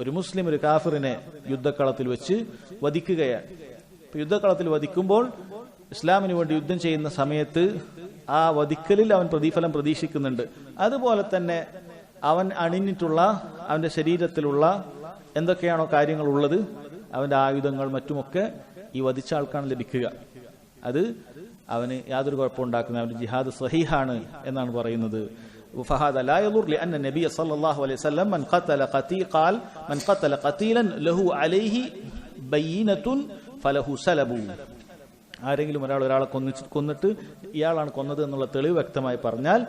Speaker 1: ഒരു മുസ്ലിം ഒരു കാഫിറിനെ യുദ്ധക്കളത്തിൽ വെച്ച് വധിക്കുകയാണ്. യുദ്ധക്കളത്തിൽ വധിക്കുമ്പോൾ ഇസ്ലാമിന് വേണ്ടി യുദ്ധം ചെയ്യുന്ന സമയത്ത് ആ വധിക്കലിൽ അവൻ പ്രതിഫലം പ്രതീക്ഷിക്കുന്നുണ്ട്. അതുപോലെ തന്നെ അവൻ അണിഞ്ഞിട്ടുള്ള അവന്റെ ശരീരത്തിലുള്ള എന്തൊക്കെയാണോ കാര്യങ്ങൾ ഉള്ളത്, അവന്റെ ആയുധങ്ങൾ മറ്റുമൊക്കെ ഈ വധിച്ച ആൾക്കാണ് ലഭിക്കുക. അത് അവന് യാതൊരു കുഴപ്പമുണ്ടാക്കുന്ന അവന്റെ ജിഹാദ് സഹീഹാണ് എന്നാണ് പറയുന്നത്. فهذا لا يضر لأن النبي صلى الله عليه وسلم من قتل قتيلا له عليه بينة فله سلب. ആരെങ്കിലും ഒരാളെ കൊന്നിട്ട് ഇയാളാണ് കൊന്നത് എന്നുള്ള തെളിവ് വ്യക്തമായി പറഞ്ഞാൽ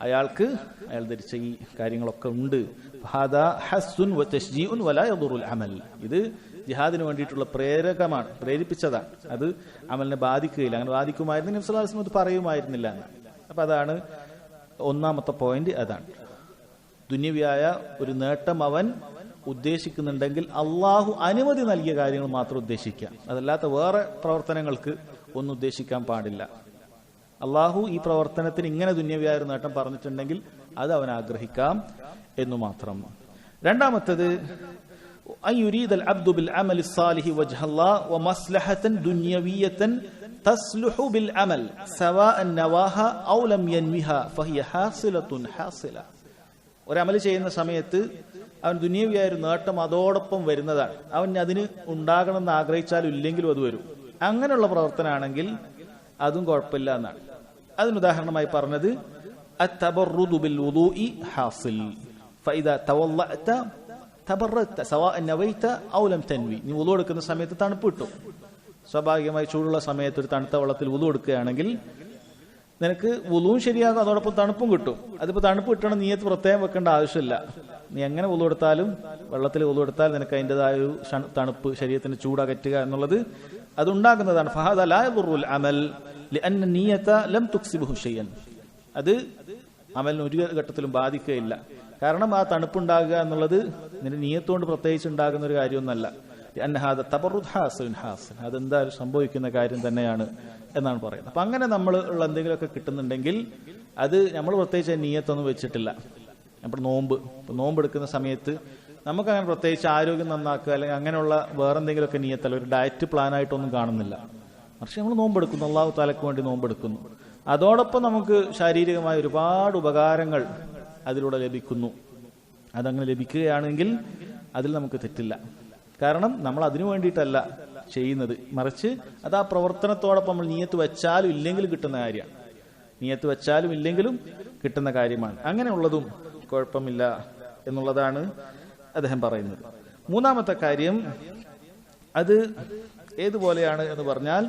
Speaker 1: അയാൾക്ക് അയാൾ ധരിച്ച ഈ കാര്യങ്ങളൊക്കെ ഉണ്ട്. ഹാദാ ഹസ്സുൻ വതശ്ജീഉൻ വലാ യദുറുൽ അമൽ. ഇത് ജിഹാദിന് വേണ്ടിയിട്ടുള്ള പ്രേരകമാണ്, പ്രേരിപ്പിച്ചതാണ്. അത് അമലിനെ ബാധിക്കുകയില്ല. അങ്ങനെ ബാധിക്കുമായിരുന്നു നബി സല്ലല്ലാഹു അലൈഹി വസല്ലം പറയുമായിരുന്നില്ല. അപ്പൊ അതാണ് ഒന്നാമത്തെ പോയിന്റ്. അതാണ് ദുനിയവിയായ ഒരു നേട്ടം അവൻ ഉദ്ദേശിക്കുന്നുണ്ടെങ്കിൽ അള്ളാഹു അനുമതി നൽകിയ കാര്യങ്ങൾ മാത്രം ഉദ്ദേശിക്കാം. അതല്ലാത്ത വേറെ പ്രവർത്തനങ്ങൾക്ക് ഒന്നും ഉദ്ദേശിക്കാൻ പാടില്ല. അള്ളാഹു ഈ പ്രവർത്തനത്തിന് ഇങ്ങനെ ദുനിയവിയായ ഒരു നേട്ടം പറഞ്ഞിട്ടുണ്ടെങ്കിൽ അത് അവൻ ആഗ്രഹിക്കാം എന്നു മാത്രം. രണ്ടാമത്തത് أن يريد العبد بالعمل الصالح وجه الله ومصلحة دنيوية تصلح بالعمل سواء نواها أو لم ينوها فهي حاصلة حاصلة. ഒരമൽ ചെയ്യുന്ന സമയത്ത് അവൻ ദുനിയവിയായ ഒരു നേട്ടം അതോടൊപ്പം വരുന്നതാണ്. അവൻ അതിന് ഉണ്ടാകണമെന്ന് ആഗ്രഹിച്ചാലും ഇല്ലെങ്കിലും അത് വരും. അങ്ങനെയുള്ള പ്രവർത്തനമാണെങ്കിൽ അതും കുഴപ്പമില്ല എന്നാണ്. അതിനുദാഹരണമായി പറഞ്ഞത് അത്തബറുദു ബിൽ വുദൂഇ ഹാസിൽ ഫഇദാ തവല്ലഅത തബറത്ത സവാഅ നവൈത ഔ ലം തൻവി. നീ വുദൂ എടുക്കുന്ന സമയത്ത് തണുപ്പ് കിട്ടും. സ്വാഭാവികമായി ചൂടുള്ള സമയത്ത് ഒരു തണുത്ത വെള്ളത്തിൽ വുദൂ എടുക്കുകയാണെങ്കിൽ നിനക്ക് വുദൂവും ശരിയാകും, അതോടൊപ്പം തണുപ്പും കിട്ടും. അതിപ്പോ തണുപ്പ് കിട്ടണം നീയത്ത് പ്രത്യേകം വെക്കേണ്ട ആവശ്യമില്ല. നീ എങ്ങനെ വുദൂ എടുത്താലും വെള്ളത്തിൽ വുദൂ എടുത്താൽ നിനക്ക് അതിൻ്റെതായ ഒരു തണുപ്പ് ശരീരത്തിന് ചൂടകറ്റുക എന്നുള്ളത് അതുണ്ടാകുന്നതാണ്. ഫഹദ ലാ യദുറുൽ അമൽ ലിഅന്ന നിയ്യത ലം തുക്സിബുഹു ഷൈഅൻ. അത് അമലിന് ഒരു ഘട്ടത്തിലും ബാധിക്കുകയില്ല. കാരണം ആ തണുപ്പുണ്ടാകുക എന്നുള്ളത് നിന്റെ നിയ്യത്തുകൊണ്ട് പ്രത്യേകിച്ച് ഉണ്ടാകുന്ന ഒരു കാര്യമൊന്നല്ല. അതെന്തായാലും സംഭവിക്കുന്ന കാര്യം തന്നെയാണ് എന്നാണ് പറയുന്നത്. അപ്പൊ അങ്ങനെ നമ്മൾ ഉള്ള എന്തെങ്കിലുമൊക്കെ കിട്ടുന്നുണ്ടെങ്കിൽ അത് നമ്മൾ പ്രത്യേകിച്ച് നിയ്യത്തൊന്നും വെച്ചിട്ടില്ല. നമ്മൾ നോമ്പ് എടുക്കുന്ന സമയത്ത് നമുക്ക് അങ്ങനെ പ്രത്യേകിച്ച് ആരോഗ്യം നന്നാക്കുക അല്ലെങ്കിൽ അങ്ങനെയുള്ള വേറെന്തെങ്കിലുമൊക്കെ നിയ്യത്തല്ല, ഒരു ഡയറ്റ് പ്ലാൻ ആയിട്ടൊന്നും കാണുന്നില്ല. പക്ഷെ നമ്മൾ നോമ്പെടുക്കുന്നു, അല്ലാഹു തആലക്ക് വേണ്ടി നോമ്പെടുക്കുന്നു. അതോടൊപ്പം നമുക്ക് ശാരീരികമായ ഒരുപാട് ഉപകാരങ്ങൾ അതിലൂടെ ലഭിക്കുന്നു. അതങ്ങനെ ലഭിക്കുകയാണെങ്കിൽ അതിൽ നമുക്ക് തെറ്റില്ല. കാരണം നമ്മൾ അതിനു വേണ്ടിയിട്ടല്ല ചെയ്യുന്നത്, മറിച്ച് അത് ആ പ്രവർത്തനത്തോടൊപ്പം നമ്മൾ നിയ്യത്ത് വെച്ചാലും ഇല്ലെങ്കിലും കിട്ടുന്ന കാര്യമാണ്. നിയ്യത്ത് വെച്ചാലും ഇല്ലെങ്കിലും കിട്ടുന്ന കാര്യമാണ്. അങ്ങനെയുള്ളതും കുഴപ്പമില്ല എന്നുള്ളതാണ് അദ്ദേഹം പറയുന്നത്. മൂന്നാമത്തെ കാര്യം അത് ഏതുപോലെയാണ് എന്ന് പറഞ്ഞാൽ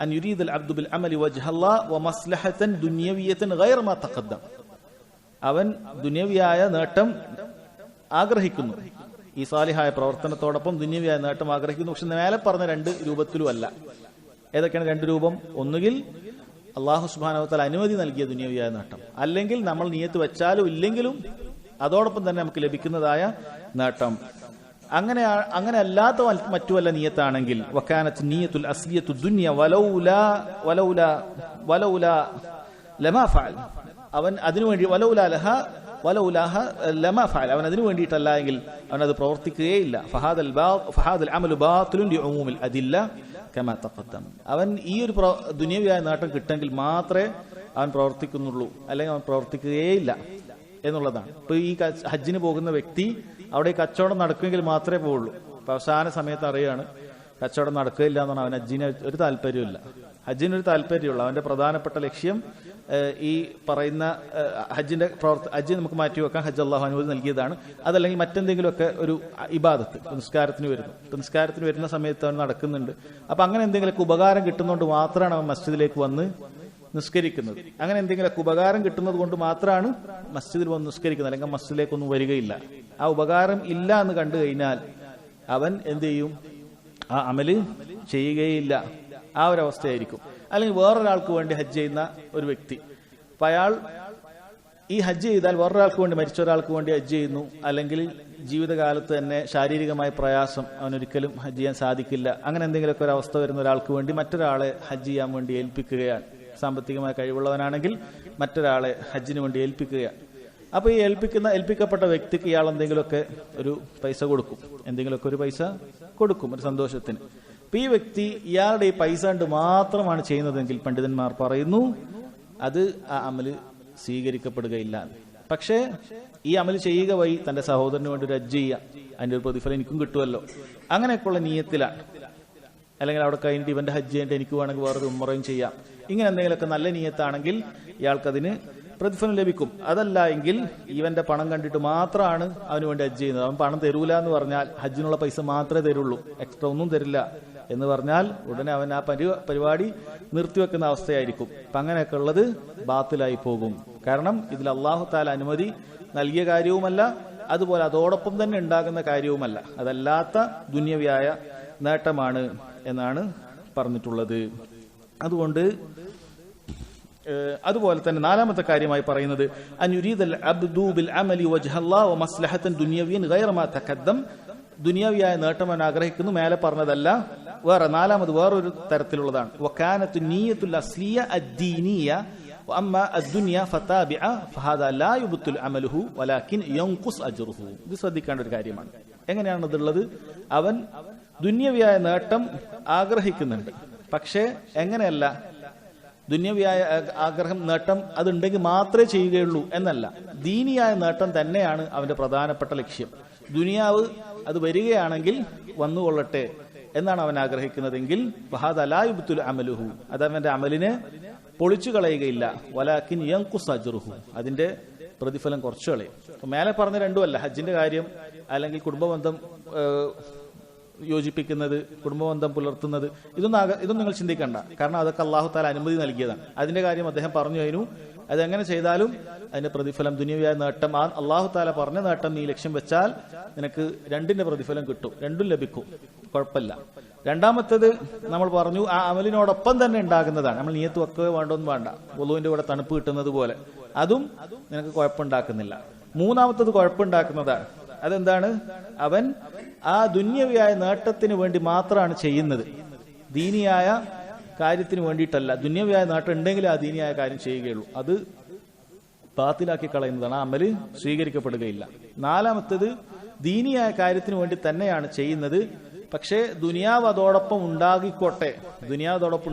Speaker 1: അൻ യുരീദൽ അബ്ദു ബിൽ അമലി വജ്ഹല്ലാഹ് വമസ്ലഹതൻ ദുനിയവിയതൻ ഗൈറ മാ തഖദ്ദം. അവൻ ദുനിയവിയായ നേട്ടം ആഗ്രഹിക്കുന്നു, ഈ സാലിഹായ പ്രവർത്തനത്തോടൊപ്പം ദുനിയവിയായ നേട്ടം ആഗ്രഹിക്കുന്നു. പക്ഷെ മേലെ പറഞ്ഞ രണ്ട് രൂപത്തിലും അല്ല. ഏതൊക്കെയാണ് രണ്ട് രൂപം? ഒന്നുകിൽ അല്ലാഹു സുബ്ഹാനഹു വ തആല അനുമതി നൽകിയ ദുനിയവിയായ നേട്ടം, അല്ലെങ്കിൽ നമ്മൾ നിയ്യത്ത് വെച്ചാലും ഇല്ലെങ്കിലും അതോടൊപ്പം തന്നെ നമുക്ക് ലഭിക്കുന്നതായ നേട്ടം. അങ്ങനെ അല്ലാത്ത മറ്റു വല്ല നിയ്യത്താണെങ്കിൽ വകാനത്ത് നിയ്യത്തുൽ അസ്ലിയത്തു ദുനിയ വലൗലാ ലമാ ഫഅൽ. അവൻ അതിനുവേണ്ടി വലൗലാഹ ലമാ ഫഅൽ, അവൻ അതിനു വേണ്ടിയിട്ടല്ല എങ്കിൽ അവൻ അത് പ്രവർത്തിക്കുകയില്ല. ഫഹാദൽ അമലു ബാത്തിലുൻ ലിഉമൂമിൽ അദില്ല കമാ തഖദ്ദം. അവൻ ഈ ഒരു ദുനിയവിയായ നേട്ടം കിട്ടെങ്കിൽ മാത്രമേ അവൻ പ്രവർത്തിക്കുന്നുള്ളൂ, അല്ലെങ്കിൽ അവൻ പ്രവർത്തിക്കുകയില്ല എന്നുള്ളതാണ്. ഇപ്പൊ ഈ ഹജ്ജിന് പോകുന്ന വ്യക്തി അവിടെ കച്ചവടം നടക്കുമെങ്കിൽ മാത്രമേ പോവുള്ളൂ. ഇപ്പൊ അവസാന സമയത്ത് അറിയാണ് കച്ചവടം നടക്കുകയില്ല എന്നാണ്. അവൻ ഹജ്ജിന് ഒരു താല്പര്യമില്ല. ഹജ്ജിനൊരു താല്പര്യമുള്ള അവന്റെ പ്രധാനപ്പെട്ട ലക്ഷ്യം ഈ പറയുന്ന ഹജ്ജിന്റെ ഹജ്ജ് നമുക്ക് മാറ്റിവെക്കാം, ഹജ്ജ് അള്ളാഹു അനുമതി നൽകിയതാണ്. അതല്ലെങ്കിൽ മറ്റെന്തെങ്കിലുമൊക്കെ ഒരു ഇബാദത്ത് നിസ്കാരത്തിന് വരുന്നു, നിസ്കാരത്തിന് വരുന്ന സമയത്ത് അവൻ നടക്കുന്നുണ്ട്. അപ്പൊ അങ്ങനെ എന്തെങ്കിലുമൊക്കെ ഉപകാരം കിട്ടുന്നതുകൊണ്ട് മാത്രമാണ് അവൻ മസ്ജിദിലേക്ക് വന്ന് നിസ്കരിക്കുന്നത്. അങ്ങനെ എന്തെങ്കിലുമൊക്കെ ഉപകാരം കിട്ടുന്നത് കൊണ്ട് മാത്രമാണ് മസ്ജിദിൽ വന്ന് നിസ്കരിക്കുന്നത്, അല്ലെങ്കിൽ മസ്ജിദിലേക്കൊന്നും വരികയില്ല. ആ ഉപകാരം ഇല്ല എന്ന് കണ്ടു കഴിഞ്ഞാൽ അവൻ എന്ത് ചെയ്യും? ആ അമല് ചെയ്യുകയില്ല. ആ ഒരു അവസ്ഥയായിരിക്കും. അല്ലെങ്കിൽ വേറൊരാൾക്ക് വേണ്ടി ഹജ്ജ് ചെയ്യുന്ന ഒരു വ്യക്തി, അപ്പൊ അയാൾ ഈ ഹജ്ജ് ചെയ്താൽ വേറൊരാൾക്ക് വേണ്ടി, മരിച്ച ഒരാൾക്ക് വേണ്ടി ഹജ്ജ് ചെയ്യുന്നു, അല്ലെങ്കിൽ ജീവിതകാലത്ത് തന്നെ ശാരീരികമായ പ്രയാസം, അവനൊരിക്കലും ഹജ്ജ് ചെയ്യാൻ സാധിക്കില്ല, അങ്ങനെ എന്തെങ്കിലുമൊക്കെ ഒരു അവസ്ഥ വരുന്ന ഒരാൾക്ക് വേണ്ടി മറ്റൊരാളെ ഹജ്ജ് ചെയ്യാൻ വേണ്ടി ഏൽപ്പിക്കുകയാണ്. സാമ്പത്തികമായ കഴിവുള്ളവനാണെങ്കിൽ മറ്റൊരാളെ ഹജ്ജിന് വേണ്ടി ഏൽപ്പിക്കുകയാണ്. അപ്പൊ ഈ ഏൽപ്പിക്കപ്പെട്ട വ്യക്തിക്ക് ഇയാൾ എന്തെങ്കിലുമൊക്കെ ഒരു പൈസ കൊടുക്കും, എന്തെങ്കിലുമൊക്കെ ഒരു പൈസ കൊടുക്കും ഒരു സന്തോഷത്തിന്. അപ്പൊ ഈ വ്യക്തി ഇയാളുടെ ഈ പൈസ കൊണ്ട് മാത്രമാണ് ചെയ്യുന്നതെങ്കിൽ പണ്ഡിതന്മാർ പറയുന്നു അത് ആ അമല് സ്വീകരിക്കപ്പെടുകയില്ല. പക്ഷേ ഈ അമല് ചെയ്യുക വഴി തന്റെ സഹോദരന് വേണ്ടി ഒരു ഹജ്ജ് ചെയ്യുക, അതിന്റെ ഒരു പ്രതിഫലം എനിക്കും കിട്ടുമല്ലോ, അങ്ങനെയൊക്കെയുള്ള നീയത്തിലാണ്. അല്ലെങ്കിൽ അവിടെ കഴിഞ്ഞിട്ട് ഇവന്റെ ഹജ്ജ് ചെയ്യേണ്ട എനിക്ക് വേണമെങ്കിൽ വേറൊരു ഉംറയും ചെയ്യാം, ഇങ്ങനെ എന്തെങ്കിലുമൊക്കെ നല്ല നീയത്താണെങ്കിൽ ഇയാൾക്കതിന് പ്രതിഫലം ലഭിക്കും. അതല്ല എങ്കിൽ ഇവന്റെ പണം കണ്ടിട്ട് മാത്രമാണ് അവന് വേണ്ടി ഹജ്ജ് ചെയ്യുന്നത്, അവൻ പണം തരൂല എന്ന് പറഞ്ഞാൽ, ഹജ്ജിനുള്ള പൈസ മാത്രമേ തരുള്ളൂ, എക്സ്ട്രാ ഒന്നും തരില്ല എന്ന് പറഞ്ഞാൽ ഉടനെ അവൻ ആ പരിപാടി നിർത്തിവെക്കുന്ന അവസ്ഥയായിരിക്കും. അപ്പൊ അങ്ങനെയൊക്കെ ഉള്ളത് ബാത്തിലായി പോകും. കാരണം ഇതിൽ അള്ളാഹു താല അനുമതി നൽകിയ കാര്യവുമല്ല, അതുപോലെ അതോടൊപ്പം തന്നെ ഉണ്ടാകുന്ന കാര്യവുമല്ല, അതല്ലാത്ത ദുന്യവ്യായ നേട്ടമാണ് എന്നാണ് പറഞ്ഞിട്ടുള്ളത്. അതുപോലെ തന്നെ നാലാമത്തെ കാര്യമായി പറയുന്നത് അൻയുരീദൽ അബ്ദു ബിൽ അമലി വജ്ഹല്ലാഹി വമസ്ലഹതൻ ദുനിയവിയൻ ഗൈറ മാ തഖദ്ദം, ദുനിയാവിയായ നേട്ടം അവൻ ആഗ്രഹിക്കുന്നു, മേലെ പറഞ്ഞതല്ല, വേറൊരു തരത്തിലുള്ളതാണ്. വകാനത്തു നിയ്യത്തുൽ അസ്ലിയ അദ്ദീനിയ വഅമ്മാ അദ്ദുനിയ ഫതാബിഅ ഫഹാദാ ലാ യുബ്തുൽ അമലുഹു വലാകിൻ യൻഖുസ് അജ്റുഹു. ഇത് ശ്രദ്ധിക്കേണ്ട ഒരു കാര്യമാണ്. എങ്ങനെയാണ് ഇതുള്ളത്? അവൻ ദുന്യവിയായ നേട്ടം ആഗ്രഹിക്കുന്നുണ്ട്, പക്ഷേ എങ്ങനെയല്ല, ദുന്യവിയായ ആഗ്രഹം നേട്ടം അതുണ്ടെങ്കിൽ മാത്രമേ ചെയ്യുകയുള്ളൂ എന്നല്ല, ദീനിയായ നേട്ടം തന്നെയാണ് അവന്റെ പ്രധാനപ്പെട്ട ലക്ഷ്യം. ദുനിയാവ് അത് വരികയാണെങ്കിൽ വന്നുകൊള്ളട്ടെ എന്നാണ് അവൻ ആഗ്രഹിക്കുന്നതെങ്കിൽ ഫഹാദാ ലാ യുബ്തുൽ അമലുഹു, അത് അവന്റെ അമലിനെ പൊളിച്ചു കളയുകയില്ല, വലാകിൻ യൻഖുസ് അജ്റുഹു, അതിന്റെ പ്രതിഫലം കുറച്ചു കളയും. മേലെ പറഞ്ഞ രണ്ടുമല്ല, ഹജ്ജിന്റെ കാര്യം അല്ലെങ്കിൽ കുടുംബബന്ധം യോജിപ്പിക്കുന്നത്, കുടുംബബന്ധം പുലർത്തുന്നത്, ഇതൊന്നും നിങ്ങൾ ചിന്തിക്കണ്ട. കാരണം അതൊക്കെ അള്ളാഹു താല അനുമതി നൽകിയതാണ്. അതിന്റെ കാര്യം അദ്ദേഹം പറഞ്ഞു കഴിഞ്ഞു. അതെങ്ങനെ ചെയ്താലും അതിന്റെ പ്രതിഫലം ദുനിയാവിയായ നേട്ടം, ആ അള്ളാഹു താല പറഞ്ഞ നേട്ടം നീ ലക്ഷ്യം വെച്ചാൽ നിനക്ക് രണ്ടിന്റെ പ്രതിഫലം കിട്ടും, രണ്ടും ലഭിക്കും, കുഴപ്പമില്ല. രണ്ടാമത്തേത് നമ്മൾ പറഞ്ഞു ആ അമലിനോടൊപ്പം തന്നെ ഉണ്ടാകുന്നതാണ്. നമ്മൾ നിയത്ത് വെക്കുകയോ വേണ്ടൊന്നും വേണ്ട, വുളുവിന്റെ കൂടെ തണുപ്പ് കിട്ടുന്നത് പോലെ അതും നിനക്ക് കുഴപ്പമുണ്ടാക്കുന്നില്ല. മൂന്നാമത്തത് കുഴപ്പമുണ്ടാക്കുന്നതാണ്. അതെന്താണ്? അവൻ ആ ദുന്യവിയായ നേട്ടത്തിന് വേണ്ടി മാത്രമാണ് ചെയ്യുന്നത്, ദീനിയായ കാര്യത്തിന് വേണ്ടിയിട്ടല്ല. ദുന്യവിയായ നേട്ടം ഉണ്ടെങ്കിൽ ആ ദീനിയായ കാര്യം ചെയ്യുകയുള്ളൂ, അത് ബാത്തിലാക്കി കളയുന്നതാണ്, ആ അമല് സ്വീകരിക്കപ്പെടുകയില്ല. നാലാമത്തേത് ദീനിയായ കാര്യത്തിന് വേണ്ടി തന്നെയാണ് ചെയ്യുന്നത്, പക്ഷേ ദുനിയാവ് അതോടൊപ്പം ഉണ്ടായിക്കോട്ടെ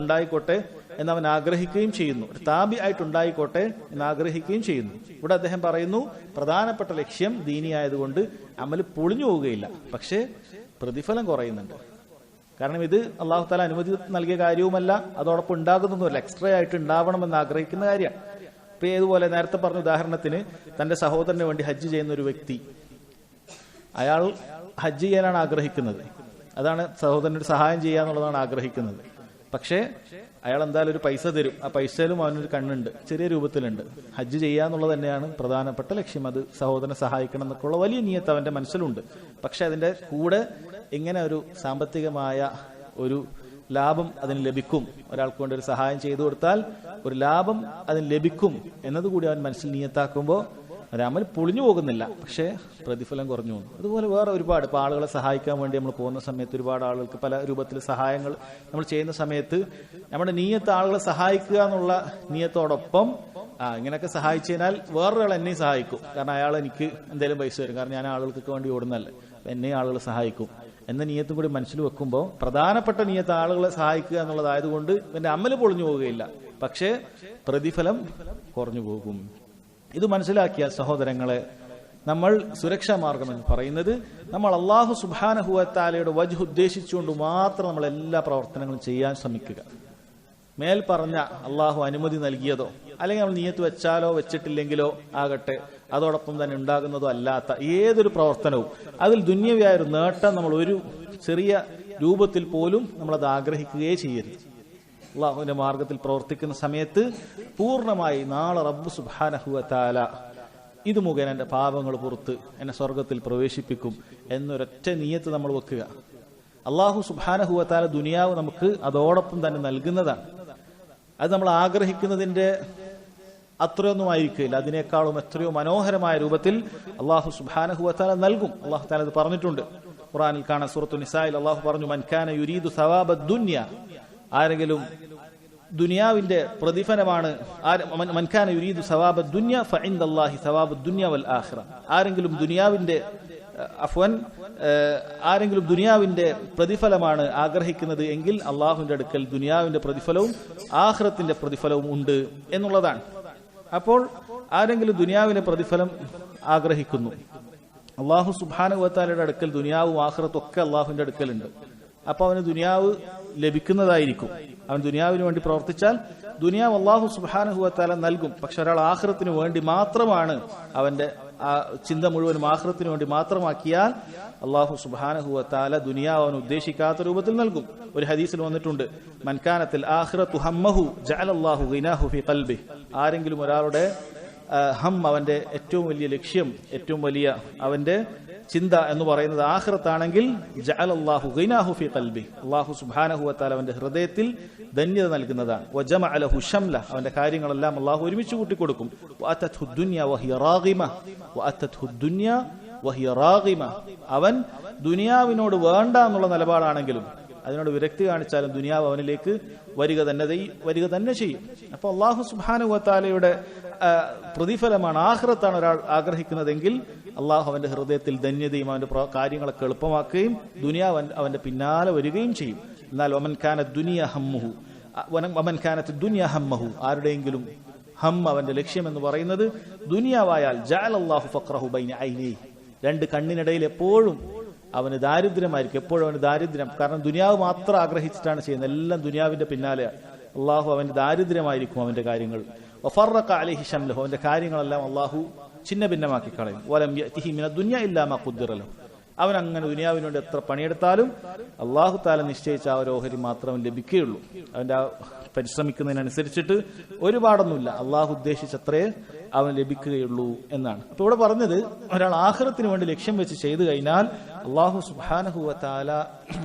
Speaker 1: എന്നവൻ ആഗ്രഹിക്കുകയും ചെയ്യുന്നു, ഒരു താബി ആയിട്ടുണ്ടായിക്കോട്ടെ എന്ന് ആഗ്രഹിക്കുകയും ചെയ്യുന്നു. ഇവിടെ അദ്ദേഹം പറയുന്നു പ്രധാനപ്പെട്ട ലക്ഷ്യം ദീനിയായതുകൊണ്ട് അമല് പൊളിഞ്ഞു പോവുകയില്ല, പക്ഷേ പ്രതിഫലം കുറയുന്നുണ്ട്. കാരണം ഇത് അള്ളാഹു താല അനുമതി നൽകിയ കാര്യവുമല്ല, അതോടൊപ്പം ഉണ്ടാകുന്നതുമല്ല, എക്സ്ട്രാ ആയിട്ട് ഉണ്ടാവണമെന്ന് ആഗ്രഹിക്കുന്ന കാര്യമാണ്. ഇപ്പൊ ഏതുപോലെ നേരത്തെ പറഞ്ഞ ഉദാഹരണത്തിന് തന്റെ സഹോദരന് വേണ്ടി ഹജ്ജ് ചെയ്യുന്ന ഒരു വ്യക്തി, അയാൾ ഹജ്ജ് ചെയ്യാനാണ് ആഗ്രഹിക്കുന്നത്, അതാണ് സഹോദരനൊരു സഹായം ചെയ്യാന്നുള്ളതാണ് ആഗ്രഹിക്കുന്നത്. പക്ഷേ അയാൾ എന്തായാലും ഒരു പൈസ തരും, ആ പൈസയിലും അവനൊരു കണ്ണുണ്ട്, ചെറിയ രൂപത്തിലുണ്ട്. ഹജ്ജ് ചെയ്യാന്നുള്ളത് തന്നെയാണ് പ്രധാനപ്പെട്ട ലക്ഷ്യം, അത് സഹോദരനെ സഹായിക്കണം എന്നൊക്കെയുള്ള വലിയ നിയത്ത് അവന്റെ മനസ്സിലുണ്ട്. പക്ഷെ അതിന്റെ കൂടെ ഇങ്ങനെ ഒരു സാമ്പത്തികമായ ഒരു ലാഭം അതിന് ലഭിക്കും, ഒരാൾക്ക് വേണ്ടി ഒരു സഹായം ചെയ്തു കൊടുത്താൽ ഒരു ലാഭം അതിന് ലഭിക്കും എന്നതുകൂടി അവൻ മനസ്സിൽ നിയത്താക്കുമ്പോൾ ഒരമൽ പൊളിഞ്ഞു പോകുന്നില്ല, പക്ഷേ പ്രതിഫലം കുറഞ്ഞു പോകുന്നു. അതുപോലെ വേറെ ഒരുപാട് ഇപ്പൊ ആളുകളെ സഹായിക്കാൻ വേണ്ടി നമ്മൾ പോകുന്ന സമയത്ത് ഒരുപാട് ആളുകൾക്ക് പല രൂപത്തിൽ സഹായങ്ങൾ നമ്മൾ ചെയ്യുന്ന സമയത്ത് നമ്മുടെ നീയത്ത് ആളുകളെ സഹായിക്കുക എന്നുള്ള നീയത്തോടൊപ്പം ഇങ്ങനെയൊക്കെ സഹായിച്ചു കഴിഞ്ഞാൽ വേറൊരാൾ എന്നെയും സഹായിക്കും, കാരണം അയാൾ എനിക്ക് എന്തെങ്കിലും പൈസ തരും, കാരണം ഞാൻ ആളുകൾക്ക് വേണ്ടി ഓടുന്നല്ലേ, എന്നെയും ആളുകൾ സഹായിക്കും എന്ന നീയത്തും കൂടി മനസ്സിൽ വെക്കുമ്പോൾ പ്രധാനപ്പെട്ട നീയത്ത് ആളുകളെ സഹായിക്കുക എന്നുള്ളതായതുകൊണ്ട് എന്റെ അമല് പൊളിഞ്ഞു പോവുകയില്ല, പക്ഷേ പ്രതിഫലം കുറഞ്ഞു പോകും. ഇത് മനസ്സിലാക്കിയാൽ സഹോദരങ്ങളെ, നമ്മൾ സുരക്ഷാ മാർഗം എന്ന് പറയുന്നത് നമ്മൾ അല്ലാഹു സുബ്ഹാനഹു വ തആലയുടെ വജ്ഹ് ഉദ്ദേശിച്ചുകൊണ്ട് മാത്രം നമ്മൾ എല്ലാ പ്രവർത്തനങ്ങളും ചെയ്യാൻ ശ്രമിക്കുക. മേൽ പറഞ്ഞ അള്ളാഹു അനുമതി നൽകിയതോ അല്ലെങ്കിൽ നമ്മൾ നിയ്യത്ത് വെച്ചാലോ വെച്ചിട്ടില്ലെങ്കിലോ ആകട്ടെ, അതോടൊപ്പം തന്നെ ഉണ്ടാകുന്നതോ അല്ലാത്ത ഏതൊരു പ്രവർത്തനവും അതിൽ ദുന്യവിയായൊരു നേട്ടം നമ്മൾ ഒരു ചെറിയ രൂപത്തിൽ പോലും നമ്മളത് ആഗ്രഹിക്കുകയേ ചെയ്യരുത്. അള്ളാഹുവിന്റെ മാർഗത്തിൽ പ്രവർത്തിക്കുന്ന സമയത്ത് പൂർണ്ണമായി നാളെ റബ്ബ് സുബ്ഹാനഹു വ തആല ഇത് മുഖേന എന്റെ പാപങ്ങൾ പുറത്ത് എന്നെ സ്വർഗത്തിൽ പ്രവേശിപ്പിക്കും എന്നൊരൊറ്റ നിയ്യത്ത് നമ്മൾ വെക്കുക. അള്ളാഹു സുബ്ഹാനഹു വ തആല ദുനിയാവ് നമുക്ക് അതോടൊപ്പം തന്നെ നൽകുന്നതാണ്. അത് നമ്മൾ ആഗ്രഹിക്കുന്നതിന്റെ അത്രയൊന്നും ആയിരിക്കില്ല, അതിനേക്കാളും എത്രയോ മനോഹരമായ രൂപത്തിൽ അള്ളാഹു സുബ്ഹാനഹു വ തആല നൽകും. അള്ളാഹു തആല അത് പറഞ്ഞിട്ടുണ്ട് ഖുർആനിൽ കാണാൻ. സൂറത്തുൻ നിസായിൽ അള്ളാഹു പറഞ്ഞു, മൻ കാന യുരീദു സവാബദ് ദുനിയ, ആരെങ്കിലും ദുനിയാവിന്റെ പ്രതിഫലമാണ്, മൻ കാന യുരീദു സവാബദ് ദുനിയ ഫഇൻദല്ലാഹി സവാബുദ് ദുനിയ വൽ ആഖിറ, ആരെങ്കിലും ദുനിയാവിന്റെ പ്രതിഫലമാണ് ആഗ്രഹിക്കുന്നത് എങ്കിൽ അള്ളാഹുവിന്റെ അടുക്കൽ ദുനിയാവിന്റെ പ്രതിഫലവും ആഖിറത്തിന്റെ പ്രതിഫലവും ഉണ്ട് എന്നുള്ളതാണ്. അപ്പോൾ ആരെങ്കിലും ദുനിയാവിന്റെ പ്രതിഫലം ആഗ്രഹിക്കുന്നു, അള്ളാഹു സുബ്ഹാനഹു വ തആലയുടെ അടുക്കൽ ദുനിയാവും ആഖിറത്തും ഒക്കെ അള്ളാഹുവിന്റെ അടുക്കലുണ്ട്. അപ്പൊ അവന് ദുനിയാവ് ലഭിക്കുന്നതായിരിക്കും. അവൻ ദുനിയാവിന് വേണ്ടി പ്രവർത്തിച്ചാൽ ദുനിയാവ് അള്ളാഹു സുബ്ഹാനഹു വ തആല നൽകും. പക്ഷെ ഒരാൾ ആഖിറത്തിന് വേണ്ടി മാത്രമാണ് അവന്റെ ആ ചിന്ത മുഴുവനും ആഖിറത്തിന് വേണ്ടി മാത്രമാക്കിയാൽ അള്ളാഹു സുബ്ഹാനഹു വ തആല ദുനിയാവ് അവൻ ഉദ്ദേശിക്കാത്ത രൂപത്തിൽ നൽകും. ഒരു ഹദീസിൽ വന്നിട്ടുണ്ട്, മൻ കാനത്തിൽ ആഖിറതു ഹമ്മഹു ജഅലല്ലാഹു ഗിനാഹു ഫീ ഖൽബിഹി, ആരെങ്കിലും ഒരാളുടെ അവന്റെ ഏറ്റവും വലിയ ലക്ഷ്യം, ഏറ്റവും വലിയ അവന്റെ ചിന്ത എന്ന് പറയുന്നത് ആഖിറത്താണെങ്കിൽ ജഅലല്ലാഹു ഗിനാഹു ഫീ ഖൽബിഹി, അല്ലാഹു സുബ്ഹാനഹു വ തആല അവന്റെ ഹൃദയത്തിൽ ധന്യത നൽകുന്നതാണ്. വജമഅ ലഹു ശംല, അവന്റെ കാര്യങ്ങളെല്ലാം അല്ലാഹു ഒരുമിച്ച് കൂട്ടിക്കൊടുക്കും. വഅതത്ഹു ദുനിയ വഹിയ റാഗിമ, വഅതത്ഹു ദുനിയ വഹിയ റാഗിമ, അവൻ ദുനിയാവിനോട് വേണ്ട എന്നുള്ള നിലപാടാണെങ്കിലും അതിനോട് വിരക്തി കാണിച്ചാലും ദുനിയാവ് അവനിലേക്ക് വരിക തന്നെ ചെയ്യും. അപ്പൊ അല്ലാഹു സുബ്ഹാനഹു വ തആലയുടെ പ്രതിഫലമാണ്, ആഖിറത്താണ് ഒരാൾ ആഗ്രഹിക്കുന്നതെങ്കിൽ അള്ളാഹു അവന്റെ ഹൃദയത്തിൽ ധന്യതയും അവന്റെ കാര്യങ്ങളൊക്കെ എളുപ്പമാക്കുകയും ദുനിയാവ് അവന്റെ പിന്നാലെ വരികയും ചെയ്യും. എന്നാൽ വമൻ കാനത് ദുനിയ ഹമ്മഹു, ആരുടെയെങ്കിലും അവന്റെ ലക്ഷ്യം എന്ന് പറയുന്നത് ദുനിയാവായാൽ ജഅലല്ലാഹു ഫഖറഹു ബൈന ഐനൈഹി, രണ്ട് കണ്ണിനിടയിൽ എപ്പോഴും അവന് ദാരിദ്ര്യമായിരിക്കും, എപ്പോഴും അവന് ദാരിദ്ര്യം. കാരണം ദുനിയാവ് മാത്രം ആഗ്രഹിച്ചിട്ടാണ് ചെയ്യുന്നത്, എല്ലാം ദുനിയാവിന്റെ പിന്നാലെ. അള്ളാഹു അവന്റെ ദാരിദ്ര്യമായിരിക്കും അവന്റെ കാര്യങ്ങൾ. വഫറഖ അലൈഹി ശംലഹു, അവന്റെ കാര്യങ്ങളെല്ലാം അള്ളാഹു ചിന്ന ഭിന്നമാക്കി കളയും. വലം യഅതിഹി മിന ദുനിയ ഇല്ലാ മാ ഖുദ്ദിറ ലഹു, അവൻ അങ്ങനെ ദുനിയാവിന് വേണ്ടി എത്ര പണിയെടുത്താലും അള്ളാഹു തആല നിശ്ചയിച്ച ആ ഒരു ഓഹരി മാത്രം ലഭിക്കുകയുള്ളൂ. അവന്റെ ആ പരിശ്രമിക്കുന്നതിനനുസരിച്ചിട്ട് ഒരുപാടൊന്നുമില്ല, അള്ളാഹു ഉദ്ദേശിച്ചത്രേ അവൻ ലഭിക്കുകയുള്ളൂ എന്നാണ്. അപ്പൊ ഇവിടെ പറഞ്ഞത്, ഒരാൾ ആഖിറത്തിന് വേണ്ടി ലക്ഷ്യം വെച്ച് ചെയ്തു കഴിഞ്ഞാൽ അള്ളാഹു സുബ്ഹാനഹു വ തആല